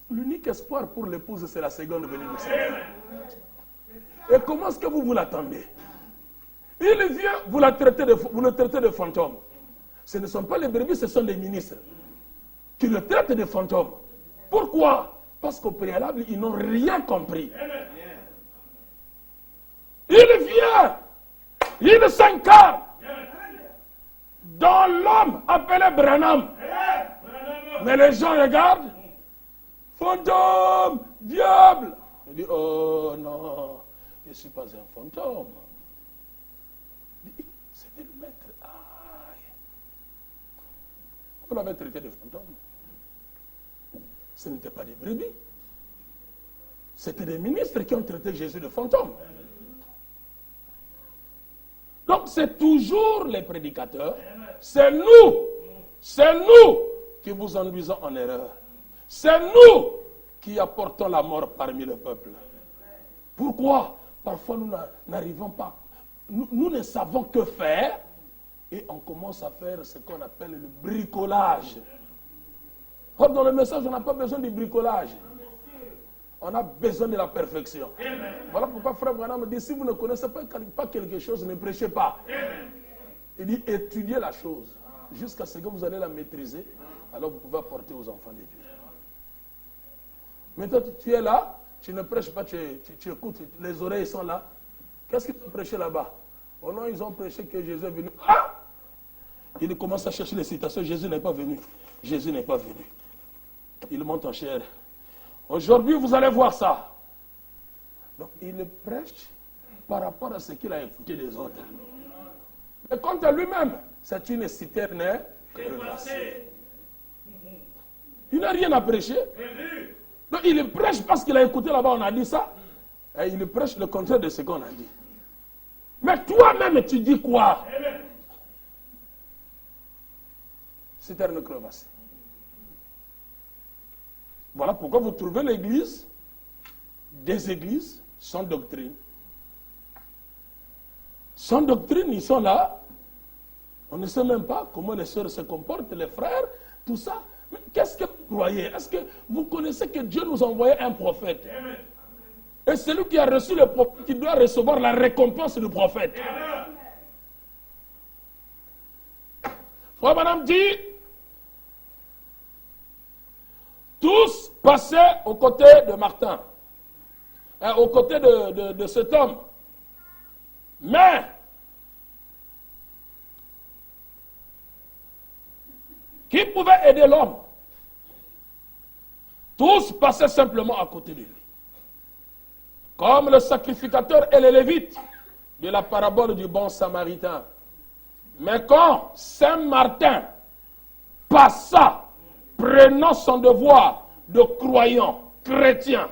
l'unique espoir pour l'épouse, c'est la seconde venue du Seigneur. Et comment est-ce que vous l'attendez? Il vient, vous le traitez de fantôme. Ce ne sont pas les brebis, ce sont les ministres qui le traitent de fantôme. Pourquoi? Parce qu'au préalable, ils n'ont rien compris. Il vient, il s'incarne dans l'homme appelé Branham. Mais les gens regardent, fantôme, diable. Il dit, oh non, je ne suis pas un fantôme. C'était le maître. Aïe. Vous l'avez traité de fantôme. Ce n'était pas des brebis. C'était des ministres qui ont traité Jésus de fantôme. Donc c'est toujours les prédicateurs. C'est nous qui vous induisons en erreur. C'est nous qui apportons la mort parmi le peuple. Pourquoi? Parfois nous n'arrivons pas. Nous ne savons que faire et on commence à faire ce qu'on appelle le bricolage. Or, dans le message, on n'a pas besoin du bricolage. On a besoin de la perfection. Voilà pourquoi Frère Branham me dit, si vous ne connaissez pas quelque chose, ne prêchez pas. Il dit, étudiez la chose jusqu'à ce que vous allez la maîtriser, alors vous pouvez apporter aux enfants de Dieu. Maintenant, tu es là, tu ne prêches pas, tu écoutes, les oreilles sont là. Qu'est-ce qu'ils ont prêché là-bas? Oh non, ils ont prêché que Jésus est venu. Ah! Il commence à chercher les citations. Jésus n'est pas venu. Jésus n'est pas venu. Il monte en chair. Aujourd'hui, vous allez voir ça. Donc, il prêche par rapport à ce qu'il a écouté des autres. Mais quant à lui-même, c'est une citerne crevassée. Il n'a rien à prêcher. Donc, il prêche parce qu'il a écouté là-bas, on a dit ça. Et il prêche le contraire de ce qu'on a dit. Mais toi-même, tu dis quoi? Citerne crevassée. Voilà pourquoi vous trouvez l'église, des églises sans doctrine. Sans doctrine, ils sont là. On ne sait même pas comment les sœurs se comportent, les frères, tout ça. Mais qu'est-ce que vous croyez? Est-ce que vous connaissez que Dieu nous a envoyé un prophète? Et celui qui a reçu le prophète, il doit recevoir la récompense du prophète. Frère Madame dit, tous passaient aux côtés de Martin, aux côtés de cet homme. Mais, qui pouvait aider l'homme? Tous passaient simplement à côté de lui. Comme le sacrificateur et les lévites de la parabole du bon samaritain. Mais quand Saint Martin passa, prenant son devoir de croyant, chrétien,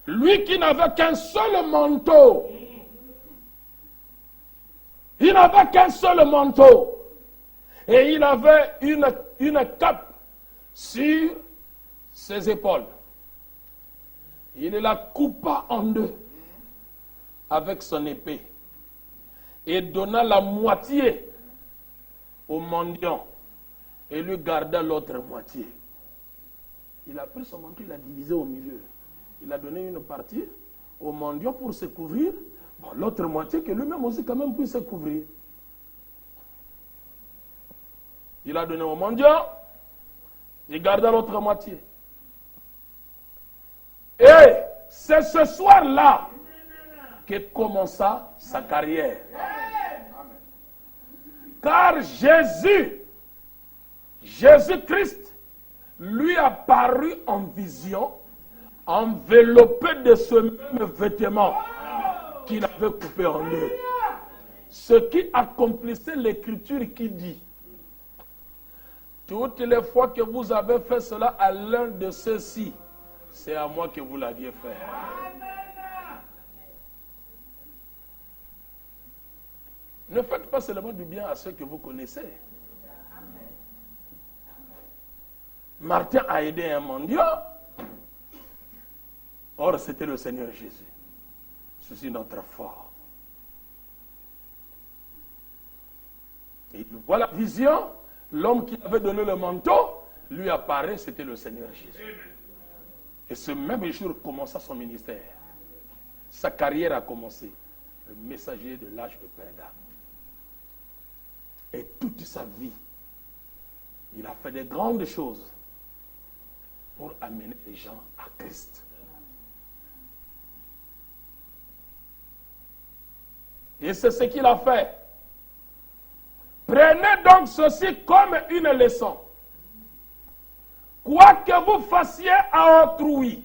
lui qui n'avait qu'un seul manteau, il n'avait qu'un seul manteau, et il avait une cape sur ses épaules. Il la coupa en deux avec son épée et donna la moitié au mendiant et lui garda l'autre moitié. Il a pris son manteau, il l'a divisé au milieu. Il a donné une partie au mendiant pour se couvrir, bon, l'autre moitié que lui-même aussi quand même puisse se couvrir. Il a donné au mendiant, il garda l'autre moitié. Et c'est ce soir-là que commença sa carrière. Car Jésus-Christ, lui a paru en vision, enveloppé de ce même vêtement qu'il avait coupé en deux. Ce qui accomplissait l'écriture qui dit: toutes les fois que vous avez fait cela à l'un de ceux-ci, c'est à moi que vous l'aviez fait. Ne faites pas seulement du bien à ceux que vous connaissez. Martin a aidé un mendiant. Or, c'était le Seigneur Jésus. Ceci est notre fort. Et il voit la vision. L'homme qui avait donné le manteau lui apparaît, c'était le Seigneur Jésus. Et ce même jour commença son ministère. Sa carrière a commencé. Le messager de l'âge de Pergame. Et toute sa vie, il a fait de grandes choses pour amener les gens à Christ. Et c'est ce qu'il a fait. Prenez donc ceci comme une leçon. Quoi que vous fassiez à autrui,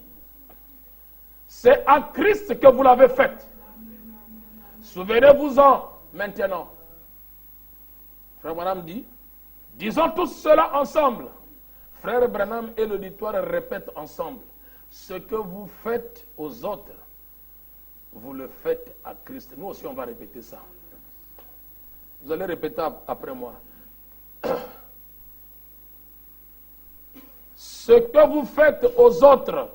c'est à Christ que vous l'avez fait. Souvenez-vous-en maintenant. Frère Branham dit, disons tous cela ensemble. Frère Branham et l'auditoire répètent ensemble. Ce que vous faites aux autres, vous le faites à Christ. Nous aussi, on va répéter ça. Vous allez répéter après moi. Ce que vous faites aux autres,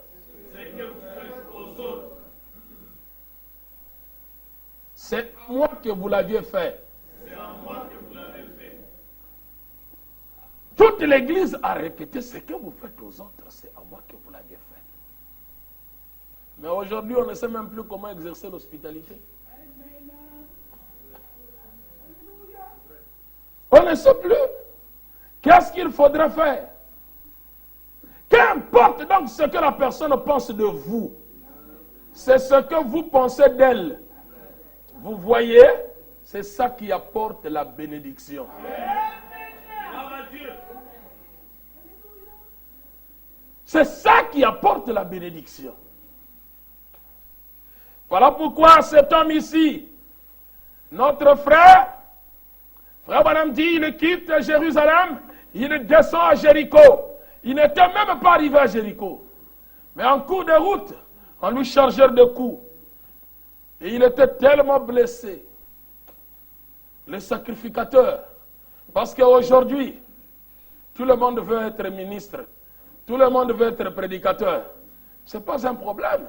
c'est à moi que vous l'aviez fait. Toute l'Église a répété: ce que vous faites aux autres, c'est à moi que vous l'aviez fait. Mais aujourd'hui, on ne sait même plus comment exercer l'hospitalité. On ne sait plus. Qu'est-ce qu'il faudrait faire? Qu'importe donc ce que la personne pense de vous, c'est ce que vous pensez d'elle. Vous voyez, c'est ça qui apporte la bénédiction. C'est ça qui apporte la bénédiction. Voilà pourquoi cet homme ici, notre frère Branham dit, il quitte Jérusalem, il descend à Jéricho. Il n'était même pas arrivé à Jéricho. Mais en cours de route, on lui chargeait de coups. Et il était tellement blessé. Le sacrificateur. Parce qu'aujourd'hui, tout le monde veut être ministre. Tout le monde veut être prédicateur. Ce n'est pas un problème.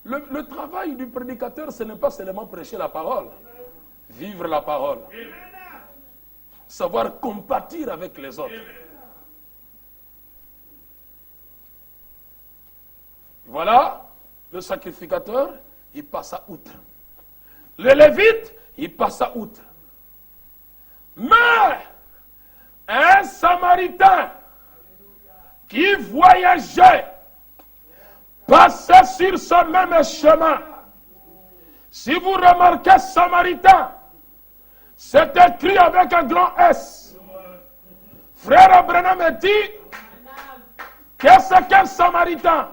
Le travail du prédicateur, ce n'est pas seulement prêcher la parole. Vivre la parole. Savoir compatir avec les autres. Voilà, le sacrificateur, il passa outre. Le lévite, il passa outre. Mais, un samaritain qui voyageait, passait sur ce même chemin. Si vous remarquez samaritain, c'est écrit avec un grand S. Frère Branham dit, qu'est-ce qu'un samaritain?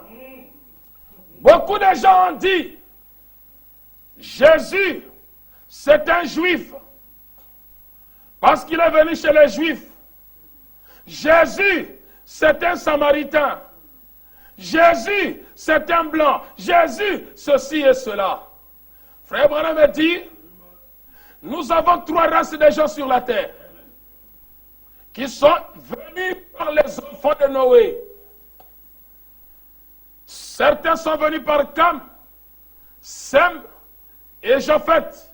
Beaucoup de gens ont dit, Jésus, c'est un juif. Parce qu'il est venu chez les Juifs. Jésus, c'est un Samaritain. Jésus, c'est un blanc. Jésus, ceci et cela. Frère Branham dit, nous avons 3 races de gens sur la terre qui sont venus par les enfants de Noé. Certains sont venus par Cam, Sem et Japheth.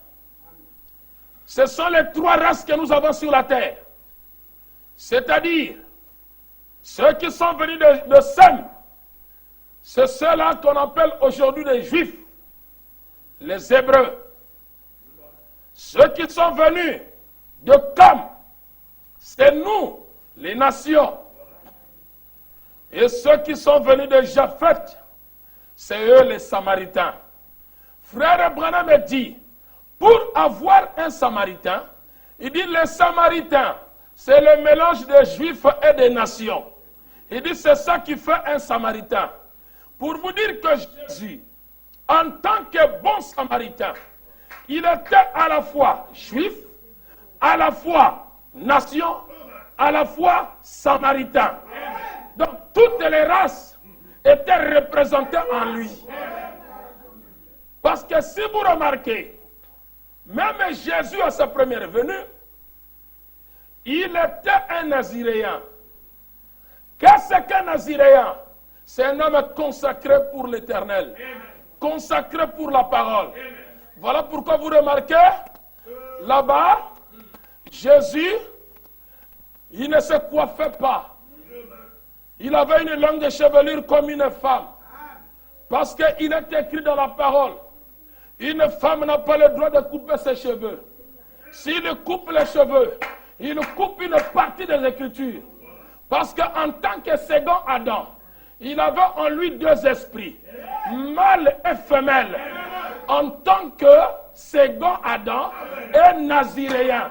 Ce sont les 3 races que nous avons sur la terre. C'est-à-dire, ceux qui sont venus de Sem, c'est ceux-là qu'on appelle aujourd'hui les Juifs, les Hébreux. Ceux qui sont venus de Cam, c'est nous, les nations. Et ceux qui sont venus de Japheth, c'est eux les Samaritains. Frère Branham dit, pour avoir un Samaritain, il dit les Samaritains, c'est le mélange des Juifs et des nations. Il dit c'est ça qui fait un Samaritain. Pour vous dire que Jésus, en tant que bon Samaritain, il était à la fois Juif, à la fois nation, à la fois Samaritain. Donc toutes les races étaient représentées en lui. Parce que si vous remarquez, même Jésus à sa première venue, il était un Naziréen. Qu'est-ce qu'un Naziréen? C'est un homme consacré pour l'Éternel, consacré pour la parole. Voilà pourquoi vous remarquez, là-bas, Jésus, il ne se coiffait pas. Il avait une longue chevelure comme une femme. Parce qu'il est écrit dans la parole, une femme n'a pas le droit de couper ses cheveux. S'il coupe les cheveux, il coupe une partie des Écritures. Parce qu'en tant que second Adam, il avait en lui 2 esprits, mâle et femelle. En tant que second Adam et naziréen.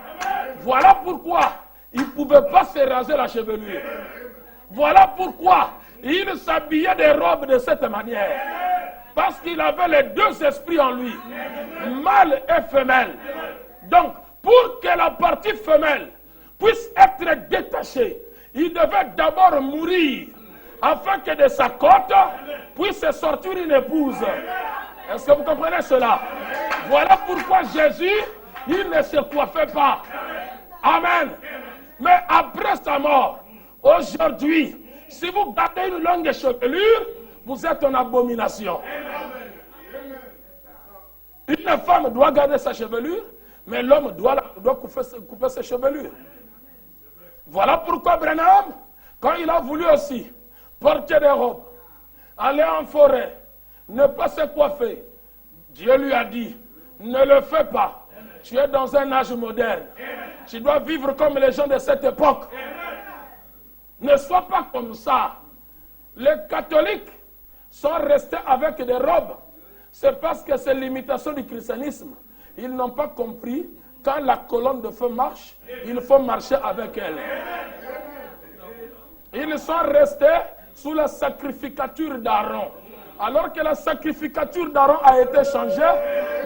Voilà pourquoi il ne pouvait pas se raser la chevelure. Voilà pourquoi il s'habillait des robes de cette manière. Parce qu'il avait les 2 esprits en lui, mâle et femelle. Donc, pour que la partie femelle puisse être détachée, il devait d'abord mourir, afin que de sa côte puisse sortir une épouse. Est-ce que vous comprenez cela? Voilà pourquoi Jésus, il ne se coiffait pas. Amen. Mais après sa mort, aujourd'hui, si vous gardez une longue chevelure, vous êtes en abomination. Une femme doit garder sa chevelure, mais l'homme doit couper ses chevelures. Voilà pourquoi Branham, quand il a voulu aussi porter des robes, aller en forêt, ne pas se coiffer, Dieu lui a dit, ne le fais pas. Tu es dans un âge moderne. Tu dois vivre comme les gens de cette époque. Ne sois pas comme ça. Les catholiques sont restés avec des robes. C'est parce que c'est l'imitation du christianisme. Ils n'ont pas compris, quand la colonne de feu marche, il faut marcher avec elle. Ils sont restés sous la sacrificature d'Aaron. Alors que la sacrificature d'Aaron a été changée,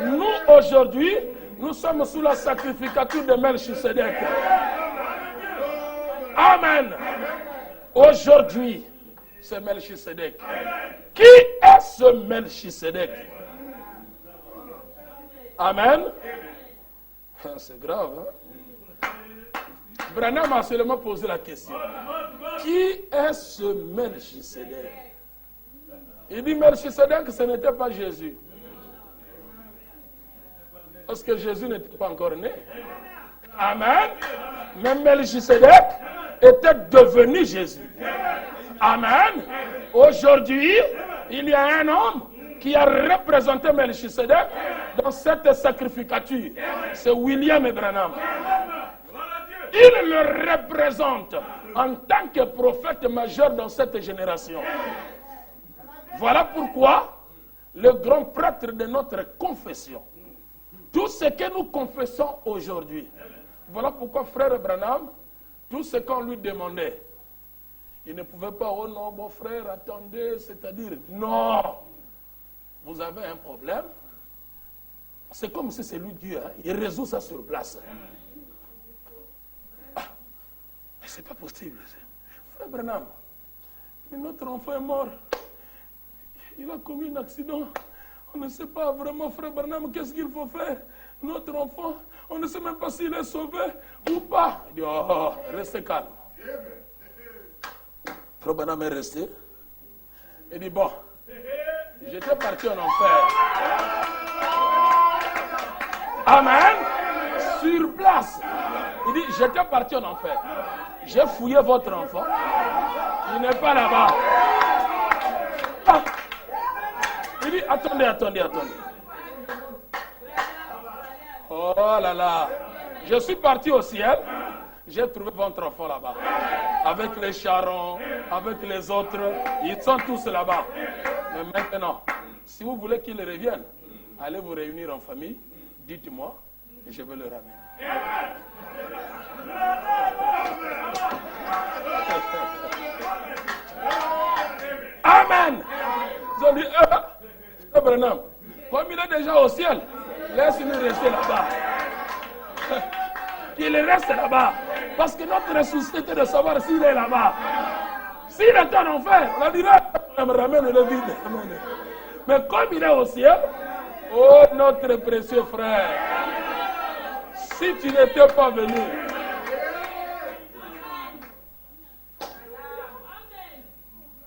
nous aujourd'hui, nous sommes sous la sacrificature de Melchisedec. Amen. Aujourd'hui, c'est Melchisedec. Qui est ce Melchisedec? Amen. C'est grave, hein? Branham a seulement posé la question. Qui est ce Melchisedec? Il dit Melchisedec, ce n'était pas Jésus. Parce que Jésus n'était pas encore né. Amen. Mais Melchisedec était devenu Jésus. Amen. Aujourd'hui, il y a un homme qui a représenté Melchisedec dans cette sacrificature. C'est William Branham. Il le représente en tant que prophète majeur dans cette génération. Voilà pourquoi le grand prêtre de notre confession, tout ce que nous confessons aujourd'hui, voilà pourquoi frère Branham, tout ce qu'on lui demandait, il ne pouvait pas, oh non, mon frère, attendez, c'est-à-dire, non, vous avez un problème, c'est comme si c'est lui Dieu, hein, il résout ça sur place. c'est pas possible. Frère Branham, mais notre enfant est mort. Il a commis un accident. On ne sait pas vraiment, frère Branham, qu'est-ce qu'il faut faire. Notre enfant, on ne sait même pas s'il est sauvé ou pas. Il dit, oh, restez calme. Frère Branham est resté. Il dit, bon, j'étais parti en enfer. Amen. Sur place. Il dit, j'étais parti en enfer. J'ai fouillé votre enfant. Il n'est pas là-bas. Ah. Il dit, attendez. Oh là là. Je suis parti au ciel. J'ai trouvé votre enfant là-bas. Avec les charrons, avec les autres. Ils sont tous là-bas. Mais maintenant, si vous voulez qu'ils reviennent, allez vous réunir en famille. Dites-moi, et je vais le ramener. Amen. Ils ont dit, Branham, comme il est déjà au ciel, laisse-le rester là-bas. Qu'il reste là-bas. Parce que notre ressuscité de savoir s'il est là-bas. S'il est en enfer, on dirait, ramène le vide. Mais comme il est au ciel, oh notre précieux frère, si tu n'étais pas venu,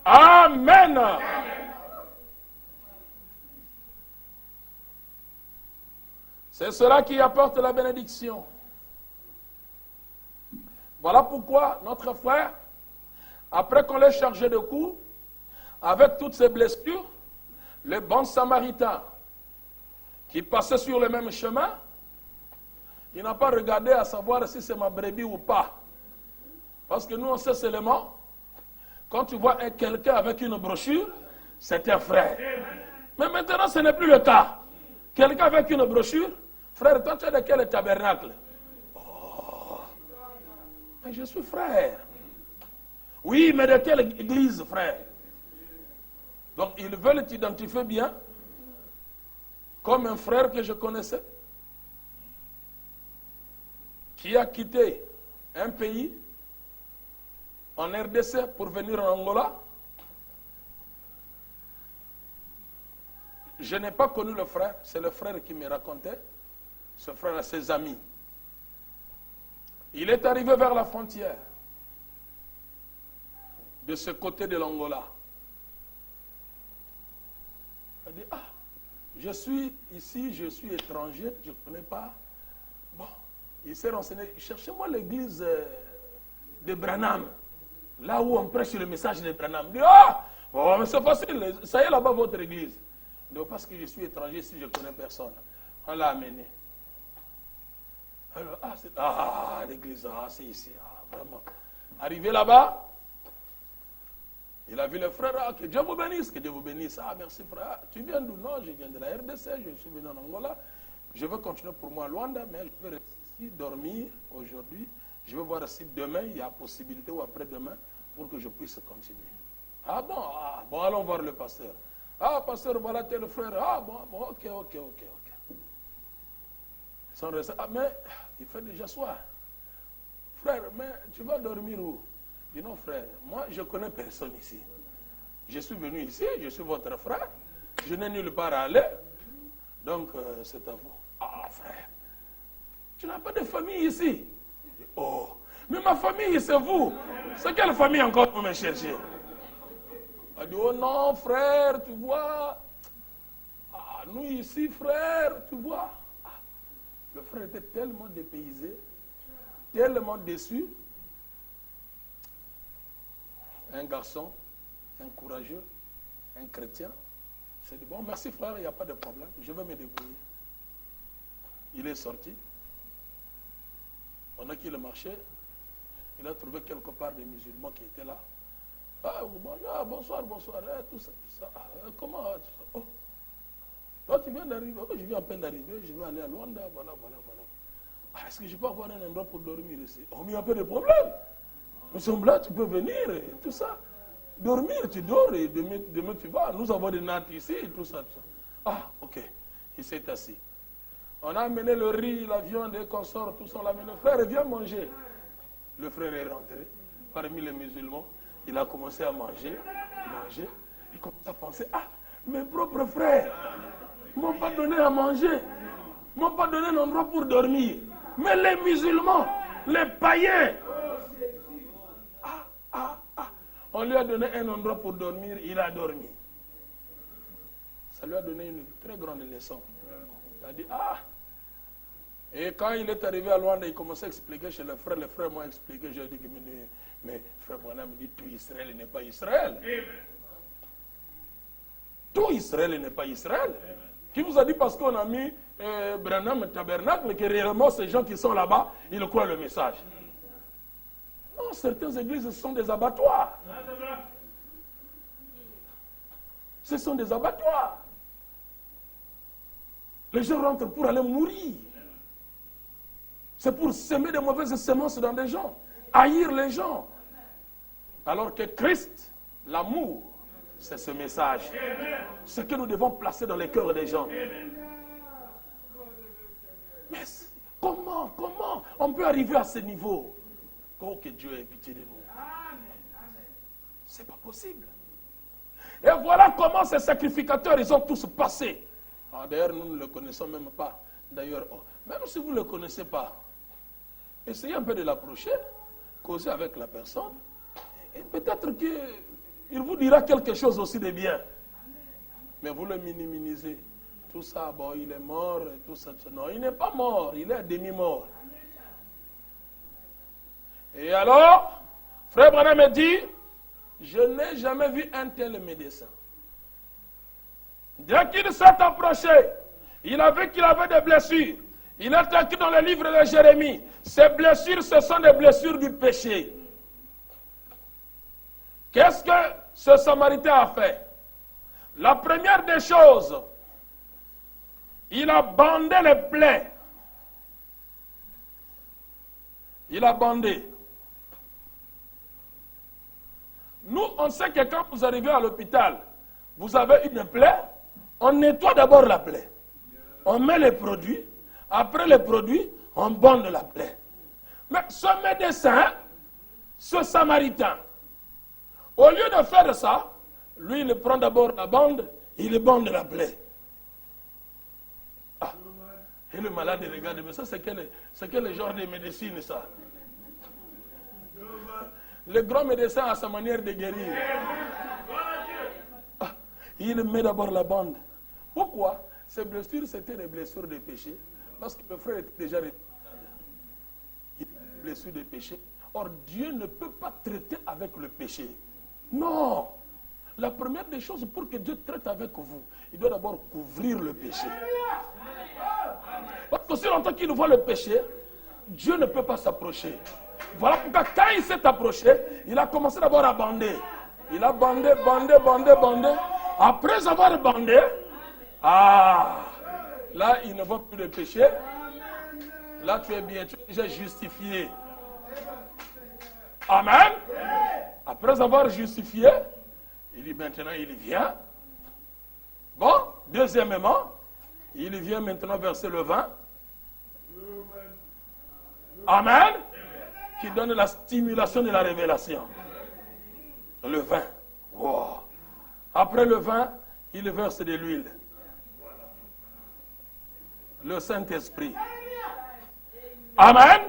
Amen. C'est cela qui apporte la bénédiction. Voilà pourquoi notre frère, après qu'on l'ait chargé de coups, avec toutes ses blessures, le bon samaritain qui passait sur le même chemin, il n'a pas regardé à savoir si c'est ma brebis ou pas. Parce que nous, on sait seulement, quand tu vois quelqu'un avec une brochure, c'est un frère. Mais maintenant, ce n'est plus le cas. Quelqu'un avec une brochure, frère, toi, tu es de quel tabernacle? Oh, mais je suis frère. Oui, mais de quelle église, frère? Donc, ils veulent t'identifier bien comme un frère que je connaissais, qui a quitté un pays en RDC pour venir en Angola. Je n'ai pas connu le frère, c'est le frère qui me racontait. Ce frère a ses amis. Il est arrivé vers la frontière de ce côté de l'Angola. Il a dit, ah, je suis ici, je suis étranger, je ne connais pas. Bon, il s'est renseigné, cherchez-moi l'église de Branham, là où on prêche le message de Branham. Il dit, ah, oh, mais c'est facile, ça y est là-bas votre église. Donc, parce que je suis étranger, si je ne connais personne. On l'a amené. Alors, l'église, c'est ici, vraiment. Arrivé là-bas, il a vu le frère, que Dieu vous bénisse, que Dieu vous bénisse. Ah, merci frère. Tu viens d'où? Non, je viens de la RDC, je suis venu en Angola. Je veux continuer pour moi à Luanda, mais je vais rester ici, dormir aujourd'hui. Je vais voir si demain, il y a possibilité ou après-demain pour que je puisse continuer. Ah bon, allons voir le pasteur. Ah, pasteur, voilà tel frère. Ah bon, ok. Ils sont restés. Ah, mais il fait déjà soir. Frère, mais tu vas dormir où? Je dis non, frère, moi je connais personne ici. Je suis venu ici, je suis votre frère. Je n'ai nulle part à aller. Donc, c'est à vous. Ah, frère, tu n'as pas de famille ici? Oh, mais ma famille, c'est vous. C'est quelle famille encore pour me chercher? Il dit, oh non, frère, tu vois. Ah, nous ici, frère, tu vois. Ah, le frère était tellement dépaysé, tellement déçu. Un garçon, un courageux, un chrétien, s'est dit, bon, merci frère, il n'y a pas de problème, je vais me débrouiller. Il est sorti. Pendant qu'il marchait, il a trouvé quelque part des musulmans qui étaient là. Ah, bonsoir, tout ça. Comment tout ça? Oh, toi tu viens d'arriver. Oh, je viens à peine d'arriver, je vais aller à Luanda, voilà. Ah, est-ce que je peux avoir un endroit pour dormir ici? Oh, mais il n'y a pas de problème. Nous sommes là, tu peux venir, et tout ça. Dormir, tu dors, et demain tu vas. Nous avons des nattes ici, et tout ça. Ah, ok. Il s'est assis. On a amené le riz, la viande, et qu'on sort, tout ça, on l'a amené. Frère, viens manger. Le frère est rentré parmi les musulmans. Il a commencé à manger. Il commence à penser, ah, mes propres frères ne m'ont pas donné à manger. Ne m'ont pas donné un endroit pour dormir. Mais les musulmans, les païens, on lui a donné un endroit pour dormir, il a dormi. Ça lui a donné une très grande leçon. Il a dit, ah. Et quand il est arrivé à Luanda, il commençait à expliquer chez les frères m'ont expliqué, j'ai dit, mais frère Branham me dit, tout Israël n'est pas Israël. Tout Israël n'est pas Israël. Qui vous a dit parce qu'on a mis Branham tabernacle, que réellement ces gens qui sont là-bas, ils croient le message. Non, certaines églises, ce sont des abattoirs. Ce sont des abattoirs. Les gens rentrent pour aller mourir. C'est pour semer des mauvaises semences dans des gens, haïr les gens. Alors que Christ, l'amour, c'est ce message. Ce que nous devons placer dans les cœurs des gens. Mais comment on peut arriver à ce niveau? Oh, que Dieu ait pitié de nous. C'est pas possible. Et voilà comment ces sacrificateurs, ils ont tous passé. D'ailleurs, nous ne le connaissons même pas. D'ailleurs, même si vous ne le connaissez pas, essayez un peu de l'approcher, causer avec la personne, et peut-être qu'il vous dira quelque chose aussi de bien. Mais vous le minimisez. Tout ça, bon, il est mort, et tout ça. Non, il n'est pas mort, il est à demi-mort. Et alors, frère Branham me dit, je n'ai jamais vu un tel médecin. Dès qu'il s'est approché, il a vu qu'il avait des blessures. Il est écrit dans le livre de Jérémie. Ces blessures, ce sont des blessures du péché. Qu'est-ce que ce Samaritain a fait? La première des choses, il a bandé les plaies. Il a bandé. Nous, on sait que quand vous arrivez à l'hôpital, vous avez une plaie, on nettoie d'abord la plaie. On met les produits. Après les produits, on bande la plaie. Mais ce médecin, ce Samaritain, au lieu de faire ça, lui, il prend d'abord la bande, il bande la plaie. Ah, et le malade, il regarde, mais ça, c'est quel genre de médecine, ça? Le grand médecin a sa manière de guérir. Ah, il met d'abord la bande. Pourquoi? Ces blessures, c'était des blessures de péché. Parce que le frère était déjà blessure de péché. Or, Dieu ne peut pas traiter avec le péché. Non. La première des choses, pour que Dieu traite avec vous, il doit d'abord couvrir le péché. Parce que si longtemps qu'il voit le péché, Dieu ne peut pas s'approcher. Voilà pourquoi quand il s'est approché, il a commencé d'abord à bander. Il a bandé. Après avoir bandé, là, il ne voit plus le péché. Là, tu es bien, tu es déjà justifié. Amen. Après avoir justifié, il dit maintenant, il vient. Bon, deuxièmement, il vient maintenant verser le vin. Amen. Qui donne la stimulation de la révélation. Le vin. Wow. Après le vin, il verse de l'huile. Le Saint-Esprit. Amen.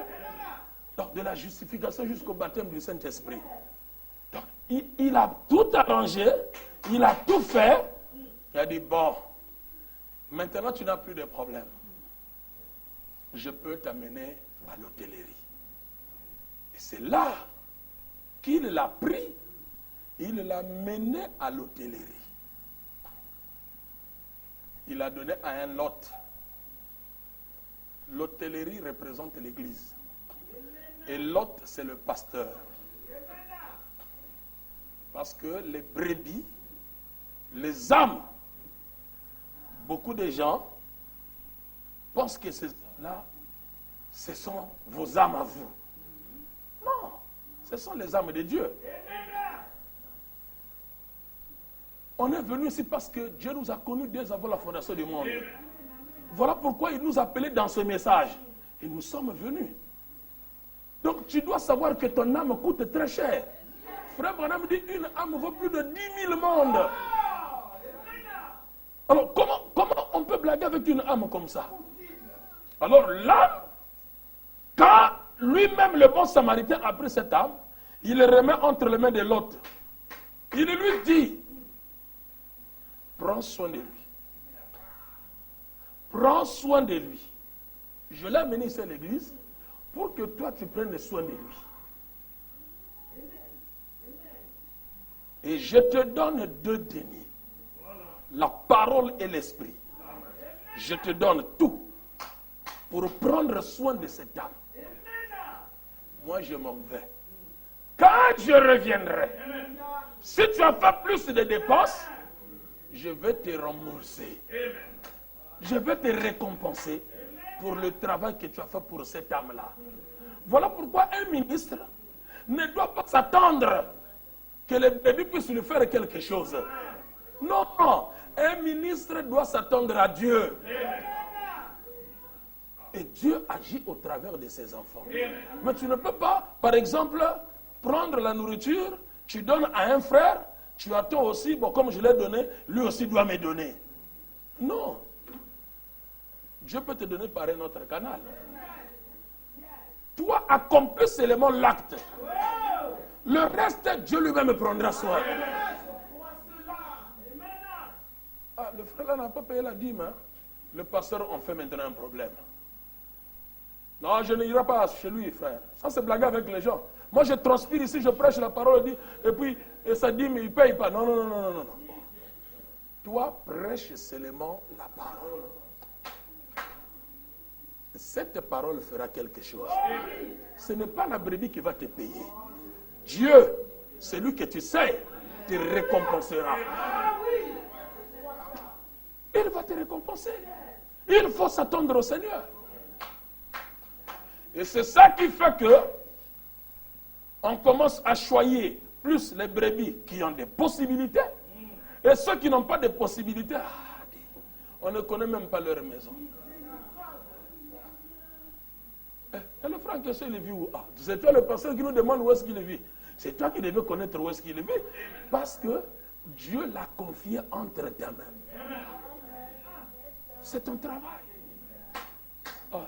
Donc, de la justification jusqu'au baptême du Saint-Esprit. Donc, il a tout arrangé, il a tout fait. Il a dit, bon, maintenant tu n'as plus de problème. Je peux t'amener à l'hôtellerie. Et c'est là qu'il l'a pris, il l'a mené à l'hôtellerie. Il a donné à un lot. L'hôtellerie représente l'église. Et l'hôte, c'est le pasteur. Parce que les brebis, les âmes, beaucoup de gens pensent que là, ce sont vos âmes à vous. Non, ce sont les âmes de Dieu. On est venu ici parce que Dieu nous a connus dès avant la fondation du monde. Voilà pourquoi il nous a appelés dans ce message. Et nous sommes venus. Donc tu dois savoir que ton âme coûte très cher. Frère Branham dit une âme vaut plus de 10 000 mondes. Alors comment on peut blaguer avec une âme comme ça? Alors l'âme, quand lui-même le bon samaritain a pris cette âme, il le remet entre les mains de l'autre. Il lui dit, prends soin de lui. Prends soin de lui. Je l'ai amené ici à l'église pour que toi tu prennes soin de lui. Et je te donne 2 deniers. La parole et l'esprit. Je te donne tout pour prendre soin de cette âme. Moi je m'en vais. Quand je reviendrai, si tu as fait plus de dépenses, je vais te rembourser. Je vais te récompenser pour le travail que tu as fait pour cette âme-là. Voilà pourquoi un ministre ne doit pas s'attendre que le bébé puisse lui faire quelque chose. Non, un ministre doit s'attendre à Dieu. Et Dieu agit au travers de ses enfants. Mais tu ne peux pas, par exemple, prendre la nourriture, tu donnes à un frère, tu attends aussi, bon, comme je l'ai donné, lui aussi doit me donner. Non. Dieu peut te donner par un autre canal. Toi, accomplis seulement l'acte. Le reste, Dieu lui-même prendra soin. Ah, le frère là n'a pas payé la dîme. Hein? Le pasteur en fait maintenant un problème. Non, je n'irai pas chez lui, frère. Ça, c'est blaguer avec les gens. Moi, je transpire ici, je prêche la parole, et puis ça dit, mais il ne paye pas. Non, non, non, non, non. Toi, prêche seulement la parole. Cette parole fera quelque chose. Ce n'est pas la brebis qui va te payer. Dieu, celui que tu sais, te récompensera. Il va te récompenser. Il faut s'attendre au Seigneur. Et c'est ça qui fait que on commence à choyer plus les brebis qui ont des possibilités et ceux qui n'ont pas de possibilités. On ne connaît même pas leur maison. Et le frère question, il vit où? C'est toi le pasteur qui nous demande où est-ce qu'il vit. C'est toi qui devais connaître où est-ce qu'il vit. Parce que Dieu l'a confié entre tes mains. C'est ton travail.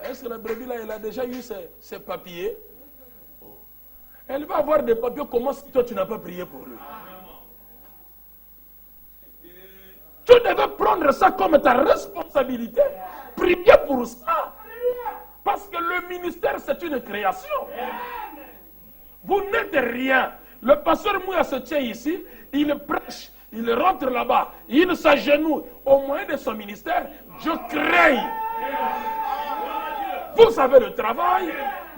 Est-ce que la brebis là, elle a déjà eu ses papiers? Elle va avoir des papiers, comment si toi tu n'as pas prié pour lui? Tu devais prendre ça comme ta responsabilité. Prier pour ça. Parce que le ministère, c'est une création. Vous n'êtes rien. Le pasteur Mouya se tient ici, il prêche, il rentre là-bas, il s'agenouille. Au moyen de son ministère, Dieu crée. Vous avez le travail,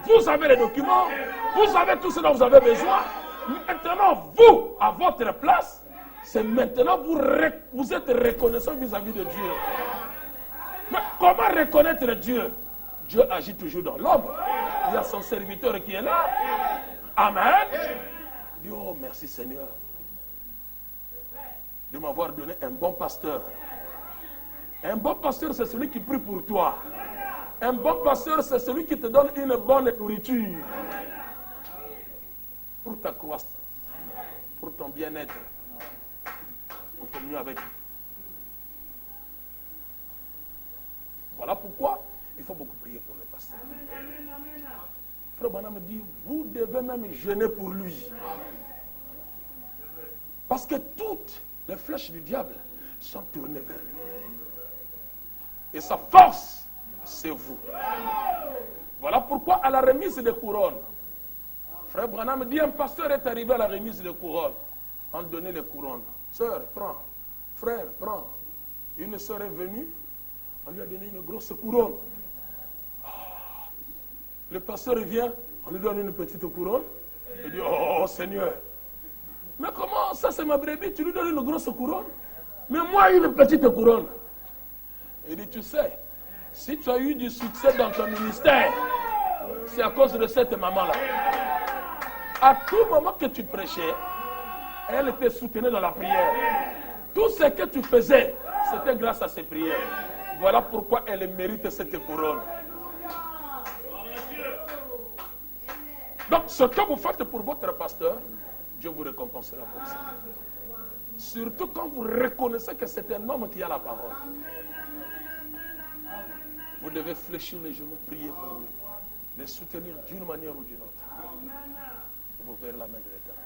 vous avez les documents, vous avez tout ce dont vous avez besoin. Maintenant, vous, à votre place, c'est maintenant vous êtes reconnaissant vis-à-vis de Dieu. Mais comment reconnaître Dieu? Dieu agit toujours dans l'homme. Il y a son serviteur qui est là. Amen. Dis, oh merci Seigneur de m'avoir donné un bon pasteur. Un bon pasteur, c'est celui qui prie pour toi. Un bon pasteur, c'est celui qui te donne une bonne nourriture. Pour ta croissance, pour ton bien-être, pour ton mieux avec lui. Voilà pourquoi il faut beaucoup prier pour le pasteur. Frère Branham me dit, vous devez même jeûner pour lui. Parce que toutes les flèches du diable sont tournées vers lui. Et sa force, c'est vous. Voilà pourquoi à la remise des couronnes, Frère Branham dit, un pasteur est arrivé à la remise des couronnes. On donnait les couronnes. Sœur, prends. Frère, prends. Une sœur est venue, on lui a donné une grosse couronne. Le pasteur vient, on lui donne une petite couronne. Il dit, oh Seigneur. Mais comment ça, c'est ma brebis, tu lui donnes une grosse couronne? Mais moi, une petite couronne. Il dit, tu sais, si tu as eu du succès dans ton ministère, c'est à cause de cette maman-là. À tout moment que tu prêchais, elle te soutenait dans la prière. Tout ce que tu faisais, c'était grâce à ses prières. Voilà pourquoi elle mérite cette couronne. Donc, ce que vous faites pour votre pasteur, Dieu vous récompensera pour ça. Surtout quand vous reconnaissez que c'est un homme qui a la parole. Vous devez fléchir les genoux, prier pour lui, les soutenir d'une manière ou d'une autre. Et vous verrez la main de l'Éternel.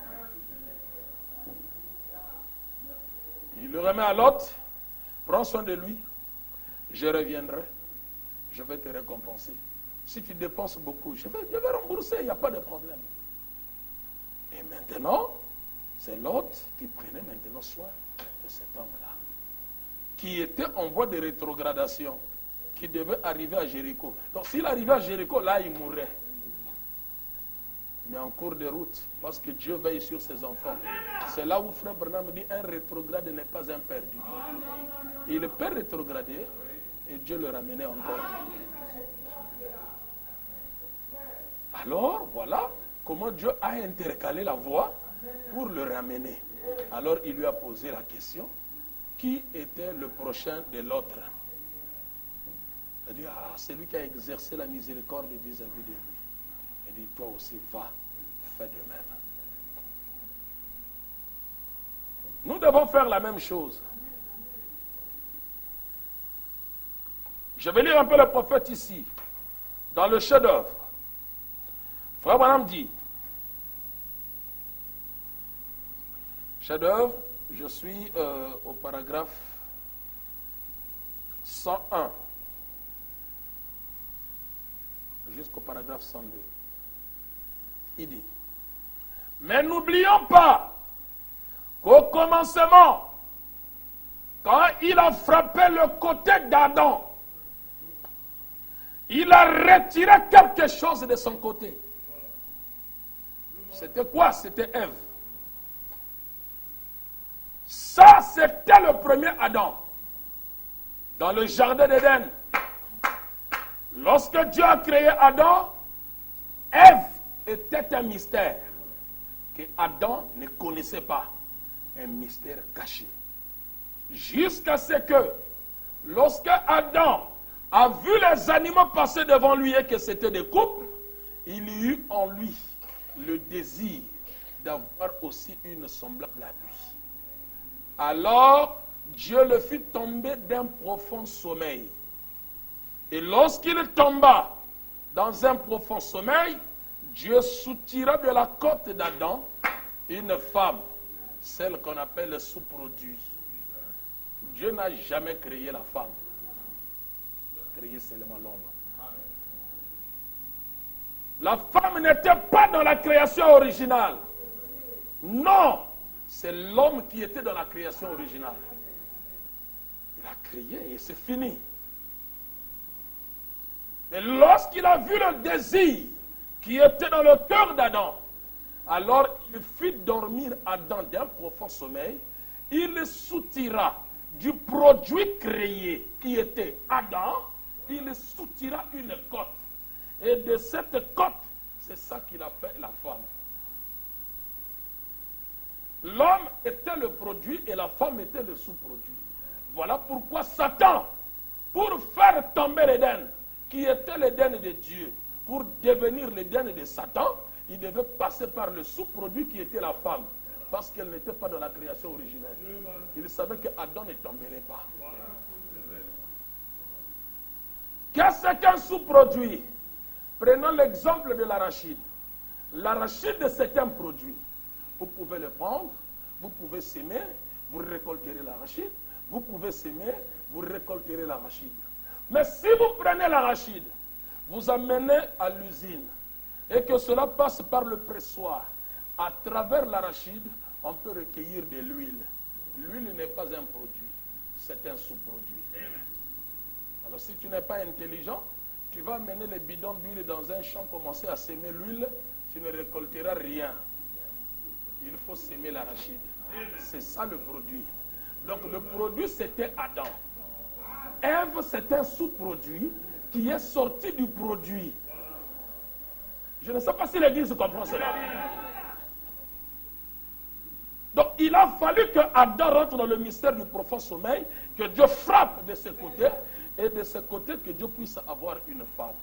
Il le remet à l'autre. Prends soin de lui. Je reviendrai. Je vais te récompenser. Si tu dépenses beaucoup, je vais rembourser. Il n'y a pas de problème. Et maintenant, c'est l'autre qui prenait maintenant soin de cet homme-là, qui était en voie de rétrogradation, qui devait arriver à Jéricho. Donc s'il arrivait à Jéricho, là, il mourrait. Mais en cours de route, parce que Dieu veille sur ses enfants. C'est là où Frère Branham dit, un rétrograde n'est pas un perdu. Il peut rétrograder, et Dieu le ramenait encore. Alors, voilà comment Dieu a intercalé la voie pour le ramener. Alors, il lui a posé la question, qui était le prochain de l'autre? Il a dit, c'est lui qui a exercé la miséricorde vis-à-vis de lui. Il dit, toi aussi, va, fais de même. Nous devons faire la même chose. Je vais lire un peu le prophète ici, dans le chef-d'œuvre. Frère Branham dit, chef-d'œuvre, je suis au paragraphe 101 jusqu'au paragraphe 102. Il dit, mais n'oublions pas qu'au commencement, quand il a frappé le côté d'Adam, il a retiré quelque chose de son côté. C'était quoi? C'était Ève. Ça, c'était le premier Adam. Dans le jardin d'Éden. Lorsque Dieu a créé Adam, Ève était un mystère que Adam ne connaissait pas. Un mystère caché. Jusqu'à ce que, lorsque Adam a vu les animaux passer devant lui et que c'était des couples, il y eut en lui le désir d'avoir aussi une semblable à lui. Alors, Dieu le fit tomber d'un profond sommeil. Et lorsqu'il tomba dans un profond sommeil, Dieu soutira de la côte d'Adam une femme, celle qu'on appelle le sous-produit. Dieu n'a jamais créé la femme. Il a créé seulement l'homme. La femme n'était pas dans la création originale. Non, c'est l'homme qui était dans la création originale. Il a créé et c'est fini. Mais lorsqu'il a vu le désir qui était dans le cœur d'Adam, alors il fit dormir Adam d'un profond sommeil. Il soutira du produit créé qui était Adam, il soutira une côte. Et de cette côte, c'est ça qu'il a fait la femme. L'homme était le produit et la femme était le sous-produit. Voilà pourquoi Satan, pour faire tomber l'Éden, qui était l'Éden de Dieu, pour devenir l'Éden de Satan, il devait passer par le sous-produit qui était la femme, parce qu'elle n'était pas dans la création originelle. Il savait que Adam ne tomberait pas. Qu'est-ce qu'un sous-produit? Prenons l'exemple de l'arachide. L'arachide, c'est un produit. Vous pouvez le prendre, vous pouvez s'aimer, vous récolterez l'arachide. Vous pouvez s'aimer, vous récolterez l'arachide. Mais si vous prenez l'arachide, vous amenez à l'usine, et que cela passe par le pressoir, à travers l'arachide, on peut recueillir de l'huile. L'huile n'est pas un produit, c'est un sous-produit. Alors si tu n'es pas intelligent, tu vas amener les bidons d'huile dans un champ, commencer à s'aimer l'huile, tu ne récolteras rien. Il faut s'aimer l'arachide. C'est ça le produit. Donc le produit, c'était Adam. Ève, c'est un sous-produit qui est sorti du produit. Je ne sais pas si l'Église comprend cela. Donc il a fallu que Adam rentre dans le mystère du profond sommeil, que Dieu frappe de ses côtés, et de ce côté que Dieu puisse avoir une femme.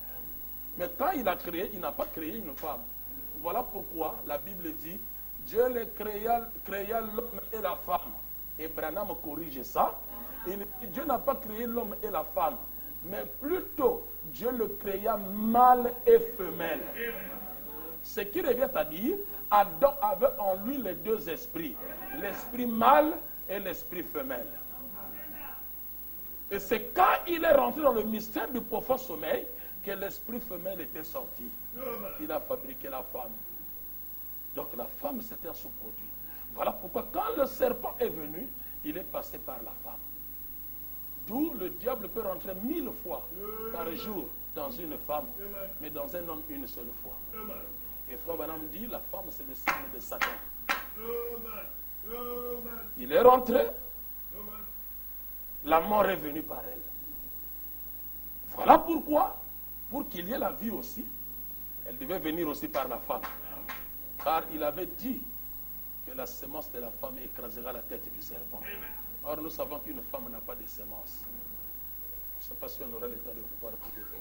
Mais quand il a créé, il n'a pas créé une femme. Voilà pourquoi la Bible dit, Dieu les créa l'homme et la femme. Et Branham corrige ça. Il dit, Dieu n'a pas créé l'homme et la femme, mais plutôt Dieu le créa mâle et femelle. Ce qui revient à dire, Adam avait en lui les deux esprits, l'esprit mâle et l'esprit femelle. Et c'est quand il est rentré dans le mystère du profond sommeil que l'esprit femelle était sorti. Il a fabriqué la femme. Donc la femme, c'était un sous-produit. Voilà pourquoi quand le serpent est venu, il est passé par la femme. D'où le diable peut rentrer 1000 fois par jour dans une femme, mais dans un homme une seule fois. Et Frère Branham dit, la femme c'est le signe de Satan. Il est rentré, la mort est venue par elle. Voilà pourquoi, pour qu'il y ait la vie aussi, elle devait venir aussi par la femme. Car il avait dit que la semence de la femme écrasera la tête du serpent. Or, nous savons qu'une femme n'a pas de semence. Je ne sais pas si on aura le temps de pouvoir développer.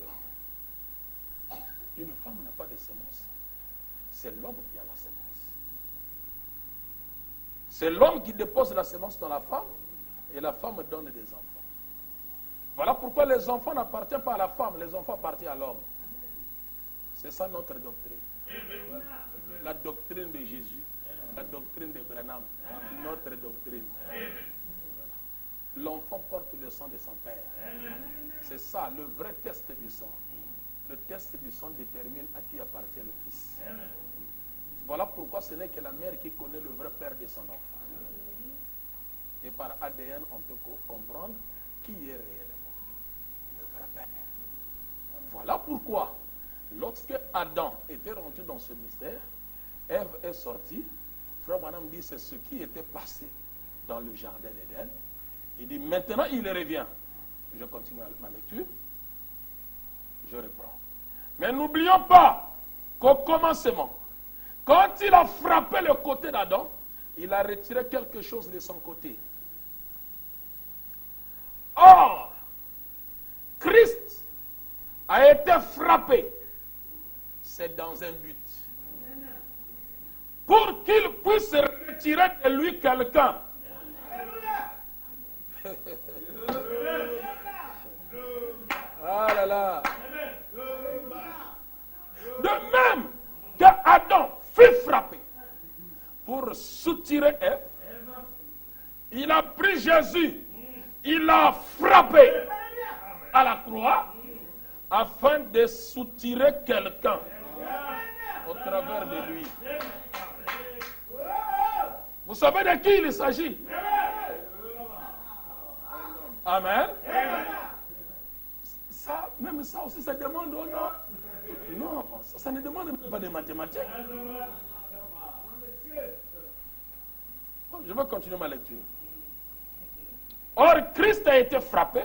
Une femme n'a pas de semence. C'est l'homme qui a la semence. C'est l'homme qui dépose la semence dans la femme et la femme donne des enfants. Voilà pourquoi les enfants n'appartiennent pas à la femme, les enfants appartiennent à l'homme. C'est ça notre doctrine. La doctrine de Jésus, la doctrine de Branham, notre doctrine. L'enfant porte le sang de son père. C'est ça, le vrai test du sang. Le test du sang détermine à qui appartient le fils. Voilà pourquoi ce n'est que la mère qui connaît le vrai père de son enfant. Et par ADN, on peut comprendre qui est réellement le vrai père. Voilà pourquoi, lorsque Adam était rentré dans ce mystère, Ève est sortie. Frère Branham dit c'est ce qui était passé dans le jardin d'Éden. Il dit maintenant il revient. Je continue ma lecture. Je reprends. Mais n'oublions pas qu'au commencement, quand il a frappé le côté d'Adam, il a retiré quelque chose de son côté. Or, Christ a été frappé. C'est dans un but. Pour qu'il puisse retirer de lui quelqu'un. Ah là là. De même que Adam fut frappé pour soutirer Ève, il a pris Jésus, il l'a frappé à la croix afin de soutirer quelqu'un au travers de lui. Vous savez de qui il s'agit? Amen. Ça, même ça aussi, ça demande au nom. Non, ça ne demande même pas de mathématiques. Bon, je vais continuer ma lecture. Or, Christ a été frappé,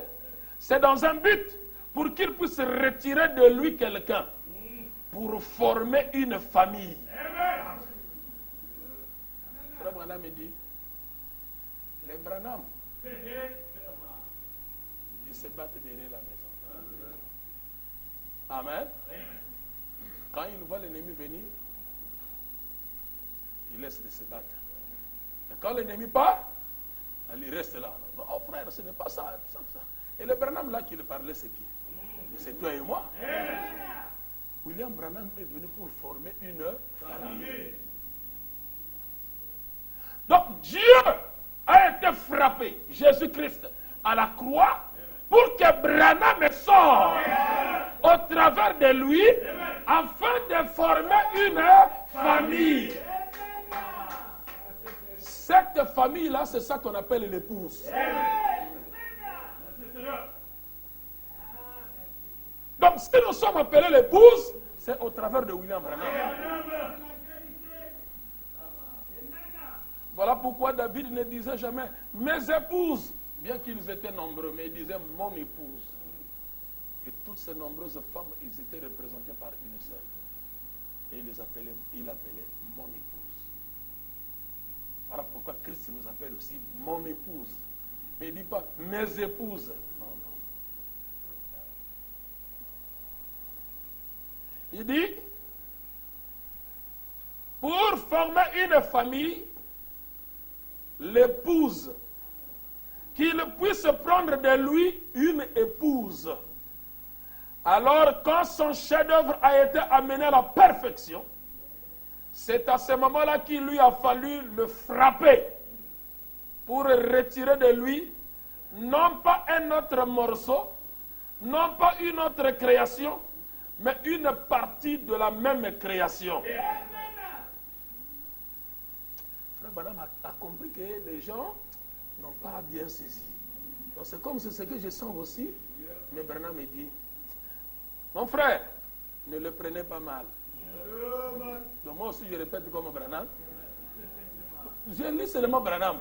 c'est dans un but pour qu'il puisse retirer de lui quelqu'un pour former une famille. Frère Branham me dit, les Branham, ils se battent derrière la maison. Amen. Quand ils voient l'ennemi venir, ils laissent de se battre. Et quand l'ennemi part, il reste là. Non, frère, ce n'est pas ça, ça. Et le Branham là qui le parlait, c'est qui? C'est toi et moi. William Branham est venu pour former une famille. Donc Dieu a été frappé, Jésus-Christ, à la croix pour que Branham sorte au travers de lui afin de former une famille. Cette famille-là, c'est ça qu'on appelle l'épouse. Donc si nous sommes appelés l'épouse, c'est au travers de William Branham. Voilà pourquoi David ne disait jamais mes épouses, bien qu'ils étaient nombreux, mais il disait mon épouse. Et toutes ces nombreuses femmes, ils étaient représentées par une seule. Et il appelait mon épouse. Voilà pourquoi Christ nous appelle aussi mon épouse. Mais il ne dit pas mes épouses. Non, non. Il dit former une famille, l'épouse, qu'il puisse prendre de lui une épouse. Alors, quand son chef-d'œuvre a été amené à la perfection, c'est à ce moment-là qu'il lui a fallu le frapper pour retirer de lui non pas un autre morceau, non pas une autre création, mais une partie de la même création. Frère Branham a compris que les gens n'ont pas bien saisi. Donc c'est comme c'est ce que je sens aussi, mais Branham me dit, mon frère, ne le prenez pas mal. Donc moi aussi je répète comme Branham. Je lis seulement Branham.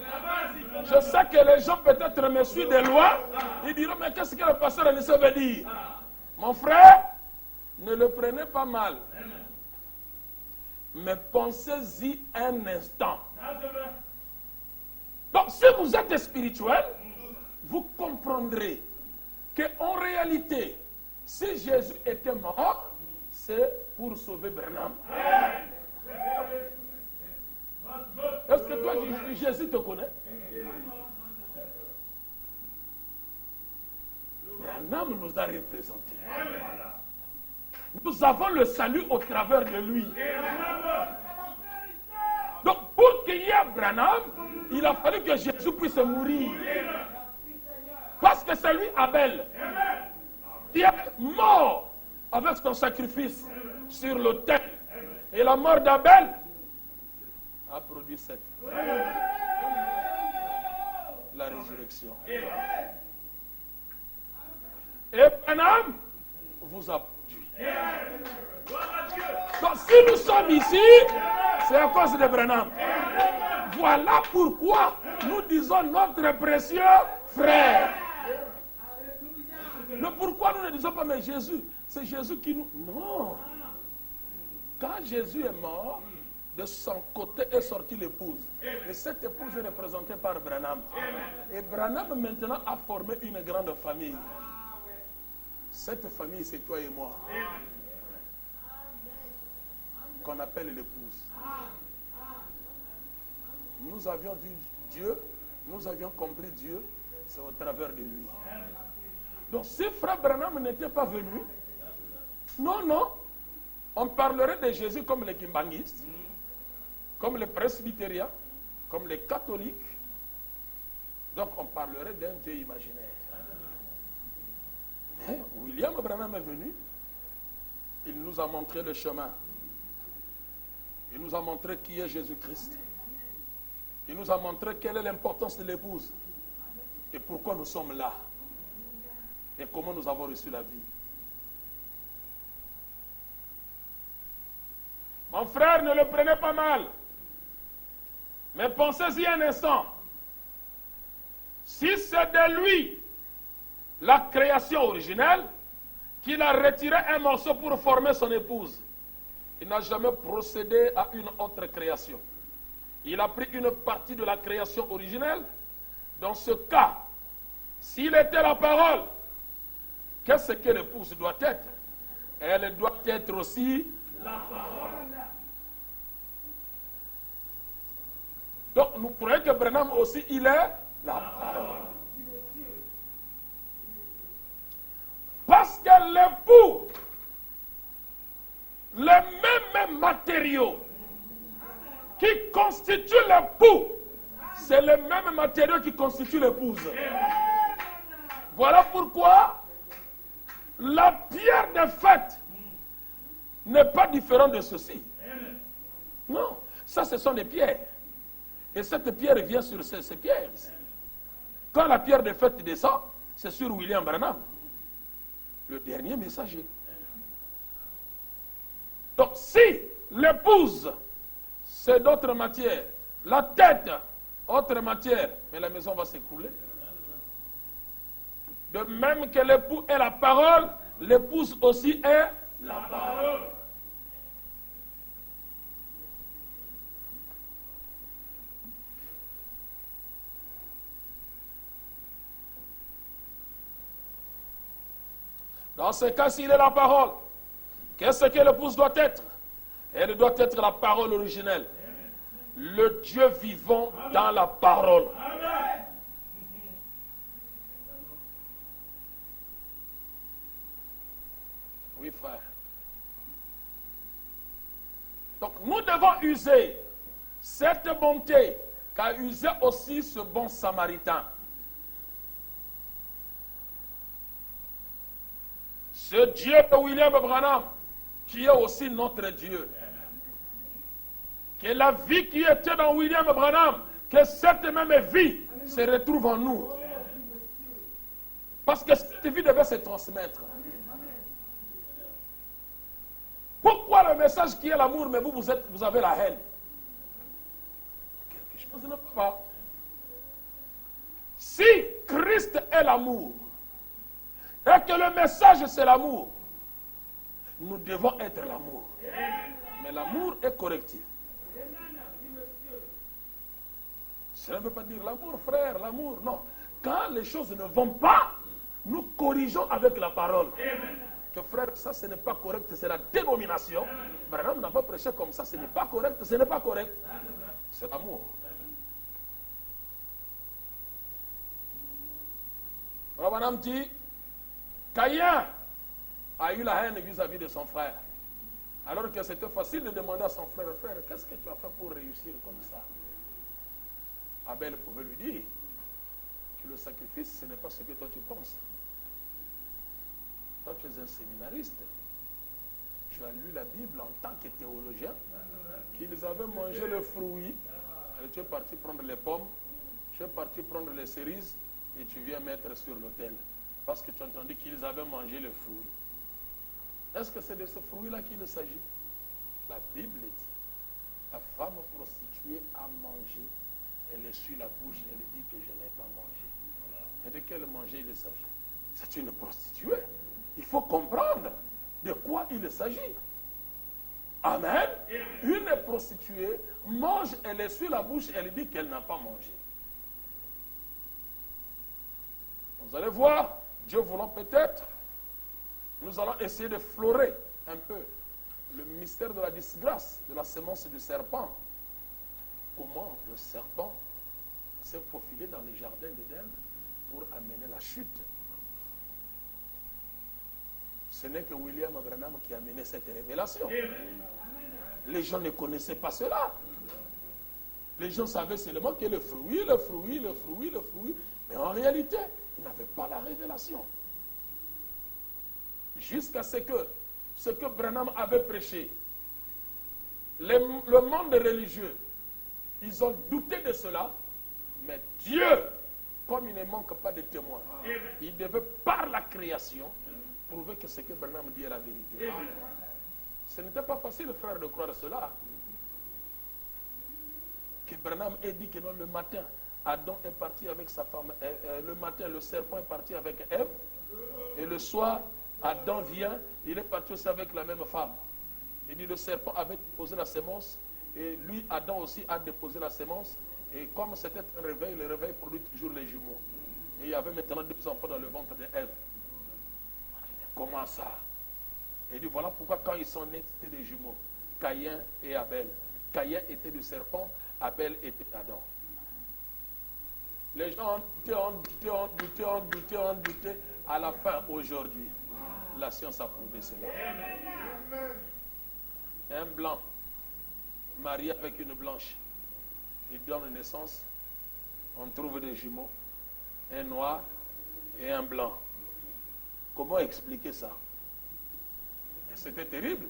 Je sais que les gens peut-être me suivent de loin. Ils diront, mais qu'est-ce que le pasteur Anissa veut dire? Mon frère, ne le prenez pas mal. Mais pensez-y un instant. Donc si vous êtes spirituel, vous comprendrez qu'en réalité, si Jésus était mort, c'est pour sauver Branham. Est-ce que toi, Jésus te connaît? Branham nous a représentés. Nous avons le salut au travers de lui. Donc, pour qu'il y ait Branham, il a fallu que Jésus puisse mourir. Parce que c'est lui, Abel, qui est mort avec son sacrifice sur l'autel. Et la mort d'Abel a produit cette. La résurrection. Et Branham vous a produit. Donc si nous sommes ici, c'est à cause de Branham. Voilà pourquoi nous disons notre précieux frère. Mais pourquoi nous ne disons pas, mais Jésus, c'est Jésus qui nous... Non. Quand Jésus est mort, de son côté est sortie l'épouse. Et cette épouse est représentée par Branham. Et Branham maintenant a formé une grande famille. Cette famille, c'est toi et moi. Qu'on appelle l'épouse. Nous avions vu Dieu, nous avions compris Dieu, c'est au travers de lui. Donc si frère Branham n'était pas venu, non, on parlerait de Jésus comme les kimbanguistes, comme les presbytériens, comme les catholiques. Donc on parlerait d'un Dieu imaginaire. Mais William Branham est venu, il nous a montré le chemin. Il nous a montré qui est Jésus-Christ. Il nous a montré quelle est l'importance de l'épouse. Et pourquoi nous sommes là. Et comment nous avons reçu la vie. Mon frère, ne le prenez pas mal. Mais pensez-y un instant. Si c'est de lui, la création originelle, qu'il a retiré un morceau pour former son épouse, il n'a jamais procédé à une autre création. Il a pris une partie de la création originelle. Dans ce cas, s'il était la parole, qu'est-ce que l'épouse doit être? Elle doit être aussi la parole. Donc, nous croyons que Branham aussi, il est la parole. Parce que l'époux, le même matériau qui constitue l'époux, c'est le même matériau qui constitue l'épouse. Voilà pourquoi la pierre de fête n'est pas différente de ceci. Non, ça ce sont des pierres. Et cette pierre vient sur ces pierres ici. Quand la pierre de fête descend, c'est sur William Branham, le dernier messager. Donc si l'épouse, c'est d'autres matières, la tête, autre matière, mais la maison va s'écrouler. De même que l'époux est la parole, l'épouse aussi est la parole. Dans ce cas, s'il est la parole, qu'est-ce que l'épouse doit être? Elle doit être la parole originelle. le Dieu vivant dans la parole. Oui, frère. Donc, nous devons user cette bonté qu'a usé aussi ce bon samaritain. Ce Dieu de William Branham, qui est aussi notre Dieu. Que la vie qui était dans William Branham, que cette même vie se retrouve en nous. Parce que cette vie devait se transmettre. Pourquoi le message qui est l'amour, mais vous avez la haine? Quelque chose ne peut pas. Si Christ est l'amour, et que le message c'est l'amour, nous devons être l'amour. Mais l'amour est correctif. Cela ne veut pas dire l'amour, frère, l'amour, non. Quand les choses ne vont pas, nous corrigeons avec la parole. Que frère, ça ce n'est pas correct, c'est la dénomination. Branham n'a pas prêché comme ça, ce n'est pas correct, ce n'est pas correct. C'est l'amour. Branham dit, Caïn a eu la haine vis-à-vis de son frère. Alors que c'était facile de demander à son frère, frère, qu'est-ce que tu as fait pour réussir comme ça? Abel pouvait lui dire que le sacrifice, ce n'est pas ce que toi tu penses. Toi, tu es un séminariste. Tu as lu la Bible en tant que théologien, qu'ils avaient mangé le fruit. Alors, tu es parti prendre les pommes, tu es parti prendre les cerises et tu viens mettre sur l'autel. Parce que tu as entendu qu'ils avaient mangé le fruit. Est-ce que c'est de ce fruit-là qu'il s'agit? La Bible dit, la femme prostituée a mangé, elle essuie la bouche, elle dit que je n'ai pas mangé. Et de quel manger il s'agit? C'est une prostituée. Il faut comprendre de quoi il s'agit. Amen. Une prostituée mange, elle essuie la bouche, elle dit qu'elle n'a pas mangé. Vous allez voir, Dieu voulant peut-être, nous allons essayer de florer un peu le mystère de la disgrâce, de la sémence du serpent. Comment le serpent s'est faufilé dans les jardins d'Éden pour amener la chute. Ce n'est que William Branham qui a mené cette révélation. Les gens ne connaissaient pas cela. Les gens savaient seulement que le fruit, mais en réalité, ils n'avaient pas la révélation. Jusqu'à ce que Branham avait prêché, le monde religieux, ils ont douté de cela, mais Dieu, comme il ne manque pas de témoins, il devait par la création prouver que ce que Branham dit est la vérité. Ce n'était pas facile, frère, de croire cela. Que Branham ait dit que non, le matin, Adam est parti avec sa femme, le matin, le serpent est parti avec Ève, et le soir, Adam vient, il est parti aussi avec la même femme. Il dit le serpent avait posé la sémence, et lui, Adam aussi, a déposé la sémence, et comme c'était un réveil, le réveil produit toujours les jumeaux. Et il y avait maintenant 2 enfants dans le ventre d'Ève. Comment ça? Il dit voilà pourquoi quand ils sont nés, c'était des jumeaux. Caïn et Abel. Caïn était du serpent, Abel était d'Adam. Les gens ont douté. À la fin, aujourd'hui, la science a prouvé cela. Un blanc marié avec une blanche, il donne naissance, on trouve des jumeaux, un noir et un blanc. Comment expliquer ça? C'était terrible.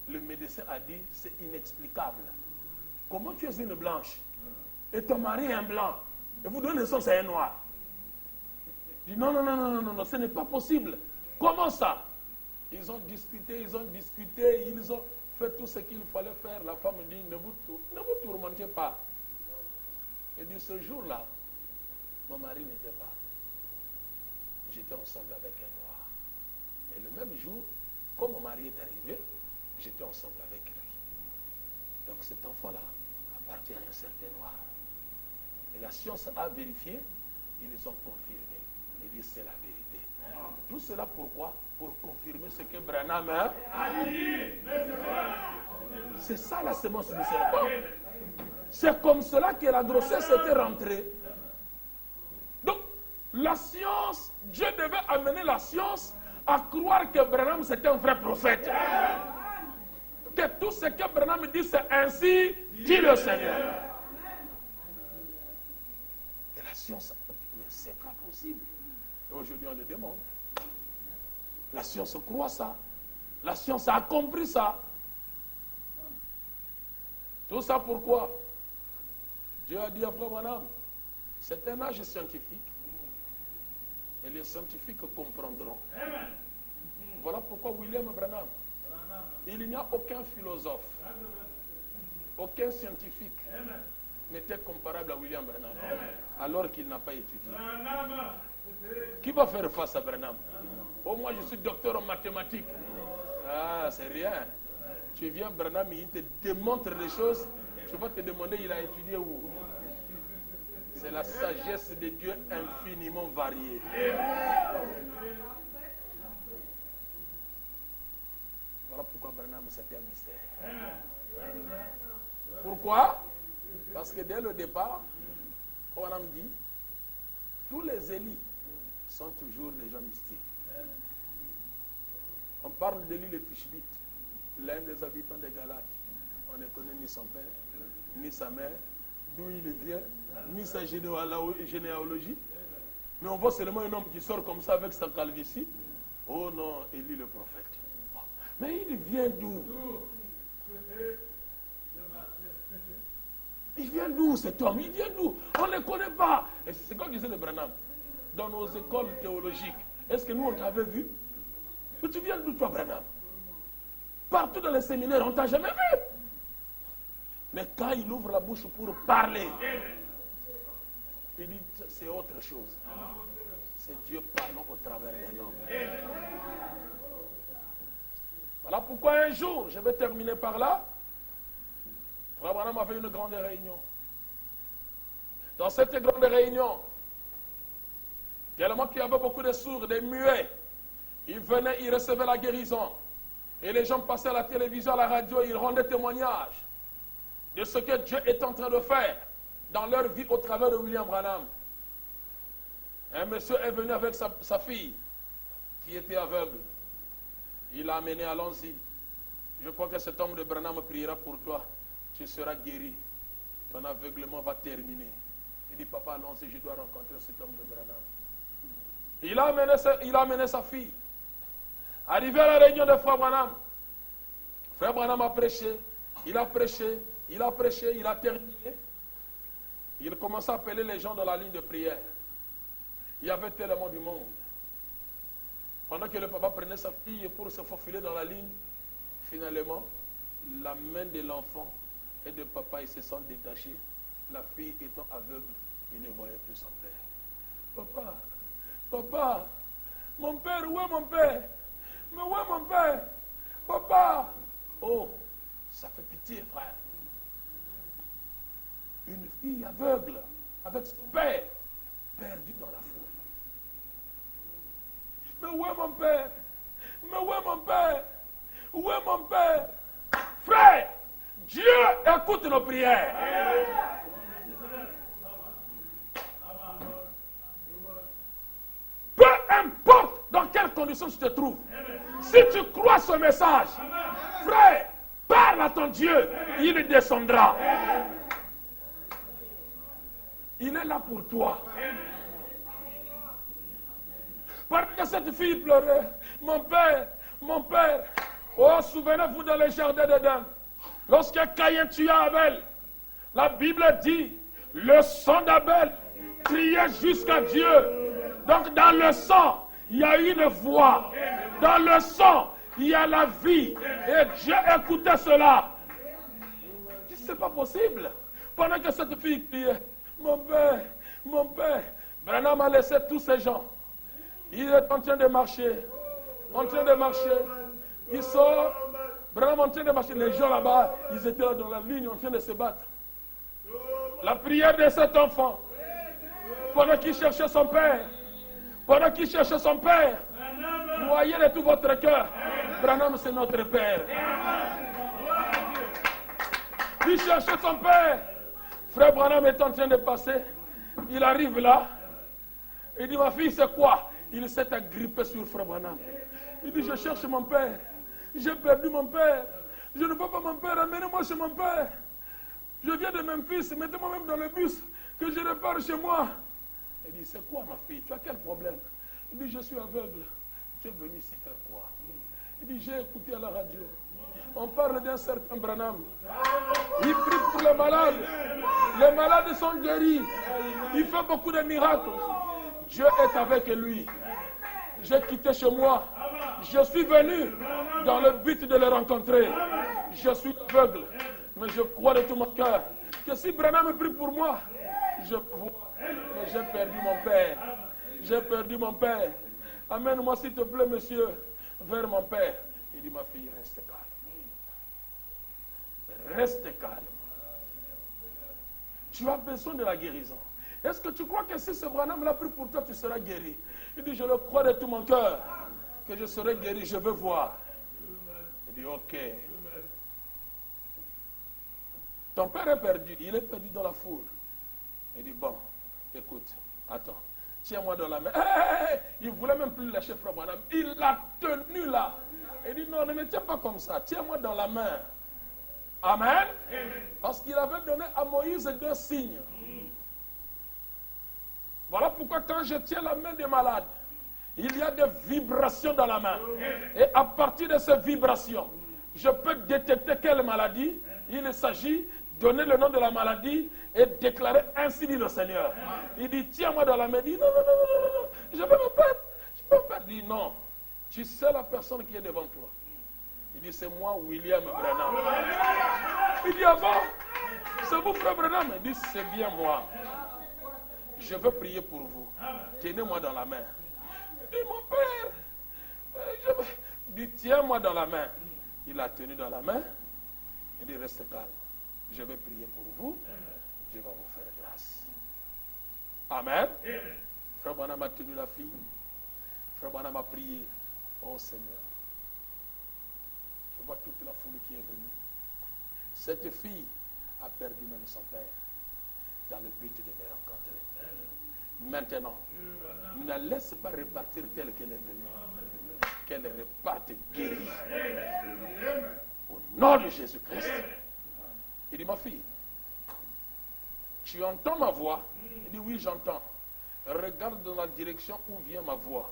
Le médecin a dit, c'est inexplicable. Comment tu es une blanche et ton mari est un blanc et vous donnez naissance à un noir? Il dit non, ce n'est pas possible. Comment ça? Ils ont discuté, ils ont fait tout ce qu'il fallait faire. La femme dit, ne vous tourmentez pas. Il dit, ce jour-là, mon mari n'était pas. J'étais ensemble avec un noir. Et le même jour, quand mon mari est arrivé, j'étais ensemble avec lui. Donc cet enfant-là appartient à un certain noir. Et la science a vérifié, ils ont confirmé. Ils disent c'est la vérité. Tout cela pourquoi? Pour confirmer ce que Branham a dit. C'est ça la sémence du serpent. C'est comme cela que la grossesse était rentrée. Donc, la science, Dieu devait amener la science à croire que Branham c'était un vrai prophète. Que tout ce que Branham dit, c'est ainsi dit le Seigneur. Et la science, mais c'est pas possible. Et aujourd'hui, on le demande. La science croit ça. La science a compris ça. Tout ça pourquoi? Dieu a dit à Frère Branham, c'est un âge scientifique. Et les scientifiques comprendront. Voilà pourquoi William Branham, il n'y a aucun philosophe, aucun scientifique n'était comparable à William Branham, alors qu'il n'a pas étudié. Qui va faire face à Branham? Oh, moi je suis docteur en mathématiques. Ah, c'est rien. Tu viens, Branham, il te démontre les choses. Tu vas te demander, il a étudié où? C'est la sagesse de Dieu infiniment variée. Voilà pourquoi Branham, c'était un mystère. Pourquoi? Parce que dès le départ, Branham dit, tous les Élis sont toujours des gens mystiques. On parle d'Élie le Tishbite, l'un des habitants des Galates. On ne connaît ni son père, ni sa mère, d'où il vient, ni sa généalogie. Mais on voit seulement un homme qui sort comme ça avec sa calvitie. Oh non, Élie le prophète. Mais il vient d'où? Il vient d'où cet homme? Il vient d'où? On ne le connaît pas. Et c'est comme disait le Branham. Dans nos écoles théologiques, est-ce que nous on t'avait vu? Mais tu viens d'où toi, Branham? Partout dans les séminaires, on ne t'a jamais vu. Mais quand il ouvre la bouche pour parler, il dit c'est autre chose. C'est Dieu parlant au travers d'un homme. Voilà pourquoi un jour, je vais terminer par là, Frère Branham a fait une grande réunion. Dans cette grande réunion, tellement qu'il y avait beaucoup de sourds, des muets, ils venaient, ils recevaient la guérison. Et les gens passaient à la télévision, à la radio, et ils rendaient témoignage de ce que Dieu est en train de faire dans leur vie au travers de William Branham. Un monsieur est venu avec sa fille qui était aveugle. Il l'a amené, allons-y. Je crois que cet homme de Branham priera pour toi. Tu seras guéri. Ton aveuglement va terminer. Il dit, papa, allons-y, je dois rencontrer cet homme de Branham. Il a amené sa fille. Arrivé à la réunion de Frère Branham, Frère Branham a prêché, il a prêché, il a prêché, il a terminé. Il commença à appeler les gens dans la ligne de prière. Il y avait tellement du monde. Pendant que le papa prenait sa fille pour se faufiler dans la ligne, finalement, la main de l'enfant et de papa, ils se sont détachés. La fille étant aveugle, il ne voyait plus son père. Papa, papa, mon père, où est mon père? Mais où est mon père? Papa! Oh, ça fait pitié, frère. Une fille aveugle, avec son père, perdu dans la foule. Mais où est mon père? Mais où est mon père? Où est mon père? Frère, Dieu écoute nos prières. Peu importe dans quelles conditions tu te trouves, si tu crois ce message, frère, parle à ton Dieu, il descendra. Il est là pour toi. Parce que cette fille pleurait. Mon père, mon père. Oh, souvenez-vous dans les jardins d'Éden. Lorsque Caïn tua Abel, la Bible dit, le sang d'Abel criait jusqu'à Dieu. Donc dans le sang, il y a une voix. Dans le sang, il y a la vie. Et Dieu écoutait cela. C'est pas possible. Pendant que cette fille criait, mon père, mon père. Branham a laissé tous ces gens. Il est en train de marcher. En train de marcher. Il sort. Branham en train de marcher. Les gens là-bas, ils étaient là dans la ligne en train de se battre. La prière de cet enfant. Pendant qu'il cherchait son père. Pendant qu'il cherchait son père. Croyez de tout votre cœur. Branham, c'est notre père. Il cherchait son père. Frère Branham est en train de passer. Il arrive là. Il dit, ma fille, c'est quoi? Il s'est agrippé sur Frère Branham. Il dit, je cherche mon père. J'ai perdu mon père. Je ne peux pas mon père. Amenez-moi chez mon père. Je viens de Memphis. Mettez-moi même dans le bus que je repars chez moi. Il dit, c'est quoi ma fille? Tu as quel problème? Il dit, je suis aveugle. Tu es venu ici faire quoi? Il dit, j'ai écouté à la radio. On parle d'un certain Branham. Il prie pour les malades. Les malades sont guéris. Il fait beaucoup de miracles. Dieu est avec lui. J'ai quitté chez moi. Je suis venu dans le but de le rencontrer. Je suis aveugle. Mais je crois de tout mon cœur que si Branham prie pour moi, je vois. Mais j'ai perdu mon père. J'ai perdu mon père. Amène-moi s'il te plaît, monsieur, vers mon père. Il dit, ma fille, reste calme. Reste calme. Tu as besoin de la guérison. Est-ce que tu crois que si ce Branham l'a pris pour toi, tu seras guéri? Il dit, je le crois de tout mon cœur que je serai guéri, je veux voir. Il dit, ok. Ton père est perdu, il est perdu dans la foule. Il dit, bon, écoute, attends, tiens-moi dans la main. Il ne voulait même plus lâcher Frère Branham. Il l'a tenu là. Il dit, non, ne me tiens pas comme ça, tiens-moi dans la main. Amen. Parce qu'il avait donné à Moïse 2 signes. Voilà pourquoi quand je tiens la main des malades, il y a des vibrations dans la main. Et à partir de ces vibrations, je peux détecter quelle maladie il s'agit, donner le nom de la maladie et déclarer ainsi dit le Seigneur. Il dit, tiens-moi dans la main. Il dit, non, je vais me perdre. Je peux me perdre. Il dit, non, tu sais la personne qui est devant toi. Il dit, c'est moi, William Branham. Il dit, ah bon? C'est vous, Frère Branham? Il dit, c'est bien moi. Je veux prier pour vous. Tenez-moi dans la main. Il dit, mon père, il dit, tiens-moi dans la main. Il l'a tenu dans la main. Il dit, reste calme. Je vais prier pour vous. Dieu va vous faire grâce. Amen. Frère Branham a tenu la fille. Frère Branham a prié. Oh Seigneur. Je vois toute la foule qui est venue. Cette fille a perdu même son père dans le but de me rencontrer. Maintenant, ne laisse pas repartir telle qu'elle est venue. Qu'elle reparte guérie. Au nom de Jésus-Christ. Il dit, ma fille, tu entends ma voix? Il dit, oui, j'entends. Regarde dans la direction où vient ma voix.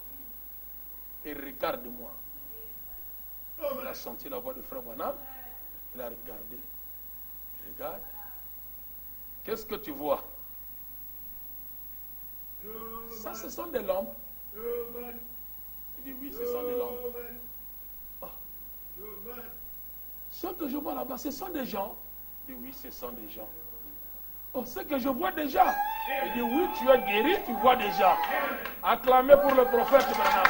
Et regarde-moi. Il a senti la voix de Frère Branham. Il a regardé. Il regarde. Qu'est-ce que tu vois? Ça, ce sont des lampes. Il dit, oui, ce sont des lampes. Oh. Ce que je vois là-bas, ce sont des gens. Il dit, oui, ce sont des gens. Oh, ce que je vois déjà. Il dit, oui, tu es guéri, tu vois déjà. Acclamez pour le prophète Branham.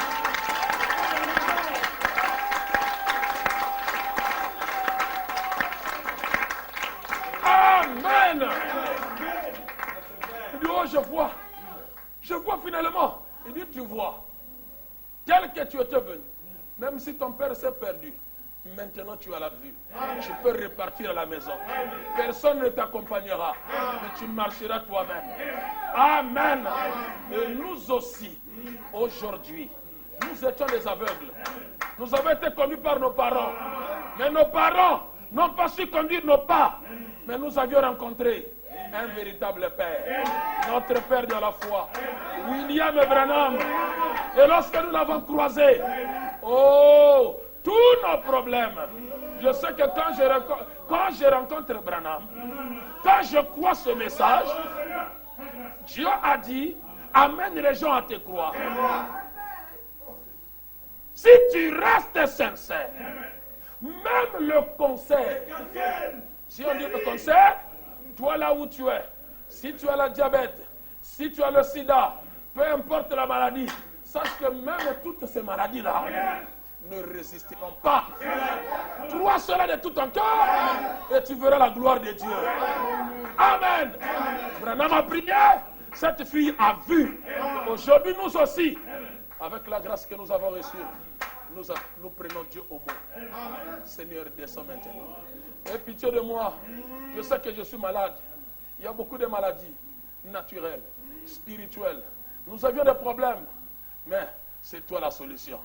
Amen. Il dit, oh, je vois. Je vois finalement. Il dit, tu vois. Tel que tu étais venu. Même si ton père s'est perdu. Maintenant tu as la vue. Tu peux repartir à la maison. Personne ne t'accompagnera. Mais tu marcheras toi-même. Amen. Et nous aussi, aujourd'hui, nous étions des aveugles. Nous avons été conduits par nos parents. Mais nos parents n'ont pas su conduire nos pas. Mais nous avions rencontré un véritable Père. Notre Père de la foi. William Branham. Et lorsque nous l'avons croisé, oh, tous nos problèmes. Je sais que quand je rencontre Branham, quand je crois ce message, Dieu a dit, amène les gens à te croire. Si tu restes sincère, même le concert, si on dit le concert, toi là où tu es, si tu as le diabète, si tu as le sida, peu importe la maladie, sache que même toutes ces maladies-là ne résisteront pas. Crois cela de tout ton cœur et tu verras la gloire de Dieu. Amen. Branham a prié, cette fille a vu. Aujourd'hui, nous aussi, avec la grâce que nous avons reçue, nous prenons Dieu au mot. Seigneur, descends maintenant. Aie pitié de moi. Je sais que je suis malade. Il y a beaucoup de maladies naturelles, spirituelles. Nous avions des problèmes, mais c'est toi la solution.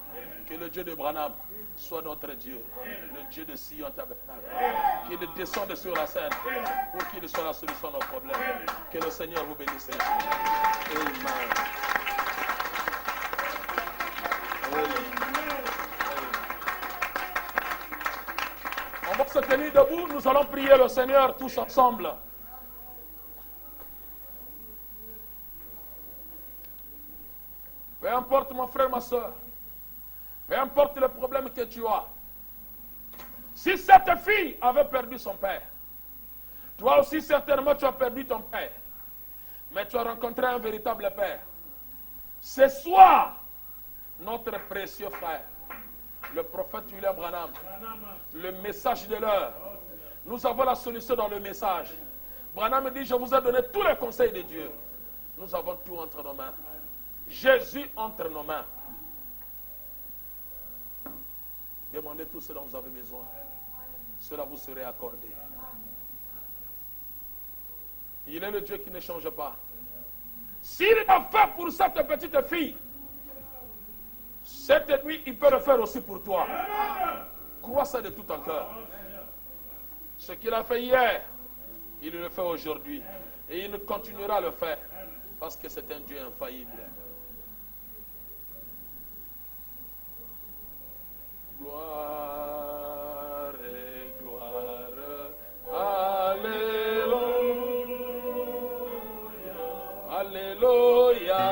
Que le Dieu de Branham soit notre Dieu, le Dieu de Sion Tabernacle, qu'il descende sur la scène pour qu'il soit la solution à nos problèmes. Que le Seigneur vous bénisse. Amen. On va se tenir debout, nous allons prier le Seigneur tous ensemble. Peu importe mon frère, ma soeur, peu importe le problème que tu as, si cette fille avait perdu son père, toi aussi certainement tu as perdu ton père, mais tu as rencontré un véritable père. Ce soir, notre précieux frère, le prophète William Branham, le message de l'heure, nous avons la solution dans le message. Branham dit, je vous ai donné tous les conseils de Dieu. Nous avons tout entre nos mains. Jésus entre nos mains. Demandez tout ce dont vous avez besoin. Cela vous serait accordé. Il est le Dieu qui ne change pas. S'il a fait pour cette petite fille, cette nuit, il peut le faire aussi pour toi. Crois ça de tout ton cœur. Ce qu'il a fait hier, il le fait aujourd'hui. Et il continuera à le faire. Parce que c'est un Dieu infaillible. Gloire et gloire. Alléluia. Alléluia.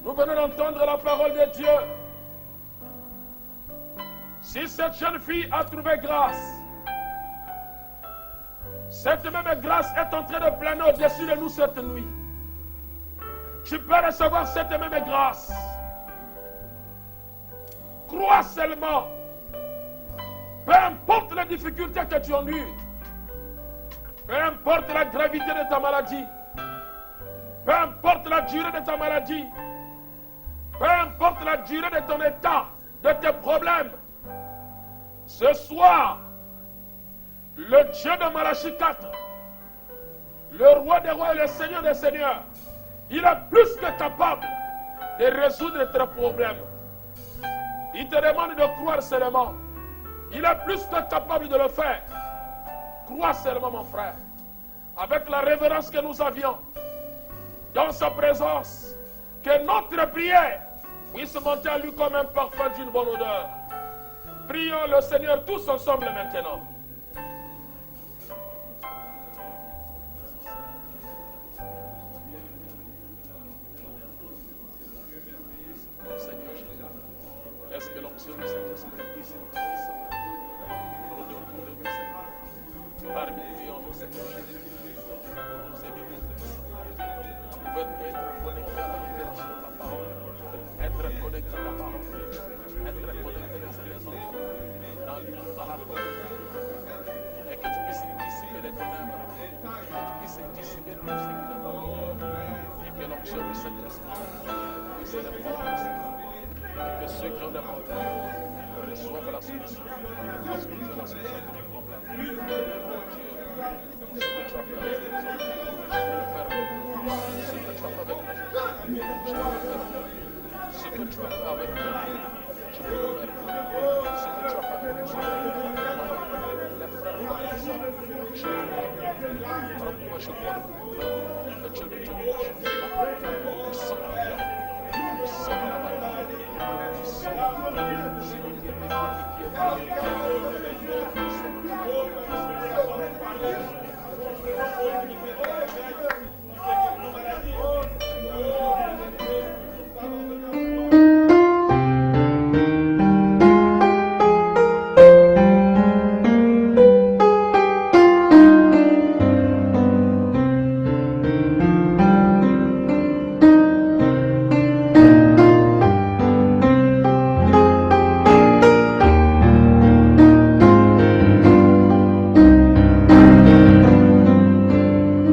Nous venons d'entendre la parole de Dieu. Si cette jeune fille a trouvé grâce, cette même grâce est en train de planer au-dessus de nous cette nuit. Tu peux recevoir cette même grâce. Crois seulement. Peu importe les difficultés que tu endures, peu importe la gravité de ta maladie, peu importe la durée de ta maladie, peu importe la durée de ton état, de tes problèmes, ce soir, le Dieu de Malachie 4, le roi des rois et le Seigneur des seigneurs, il est plus que capable de résoudre tes problèmes. Il te demande de croire seulement. Il est plus que capable de le faire. Crois seulement, mon frère. Avec la révérence que nous avions dans sa présence, que notre prière puisse monter à lui comme un parfum d'une bonne odeur. Prions le Seigneur tous ensemble maintenant. Seigneur Jésus, est-ce que l'onction du Saint-Esprit puisse rôder autour de nous, Seigneur? Parmi nous, Seigneur Jésus, pour nous aider. Nous pouvons être connectés à la révélation de la parole, être connectés à la parole, être connectés les uns les autres, dans la parole, et que tu puisses dissiper les ténèbres, que tu puisses dissiper nos secrets, et que l'onction du Saint-Esprit puisse répondre, Seigneur. Et que ceux qui ont demandé reçoivent la solution. Parce que tu as la solution de nos problèmes. Oh Dieu, ce que tu as fait avec nous, tu peux le faire avec nous. Ce que tu as fait avec nous, tu peux le faire avec nous. Ce que tu as fait avec nous, tu peux le faire avec nous. je crois. Le Dieu de Dieu, je sens la gloire. Je sens la bataille. Je sens la gloire. C'est le Dieu qui est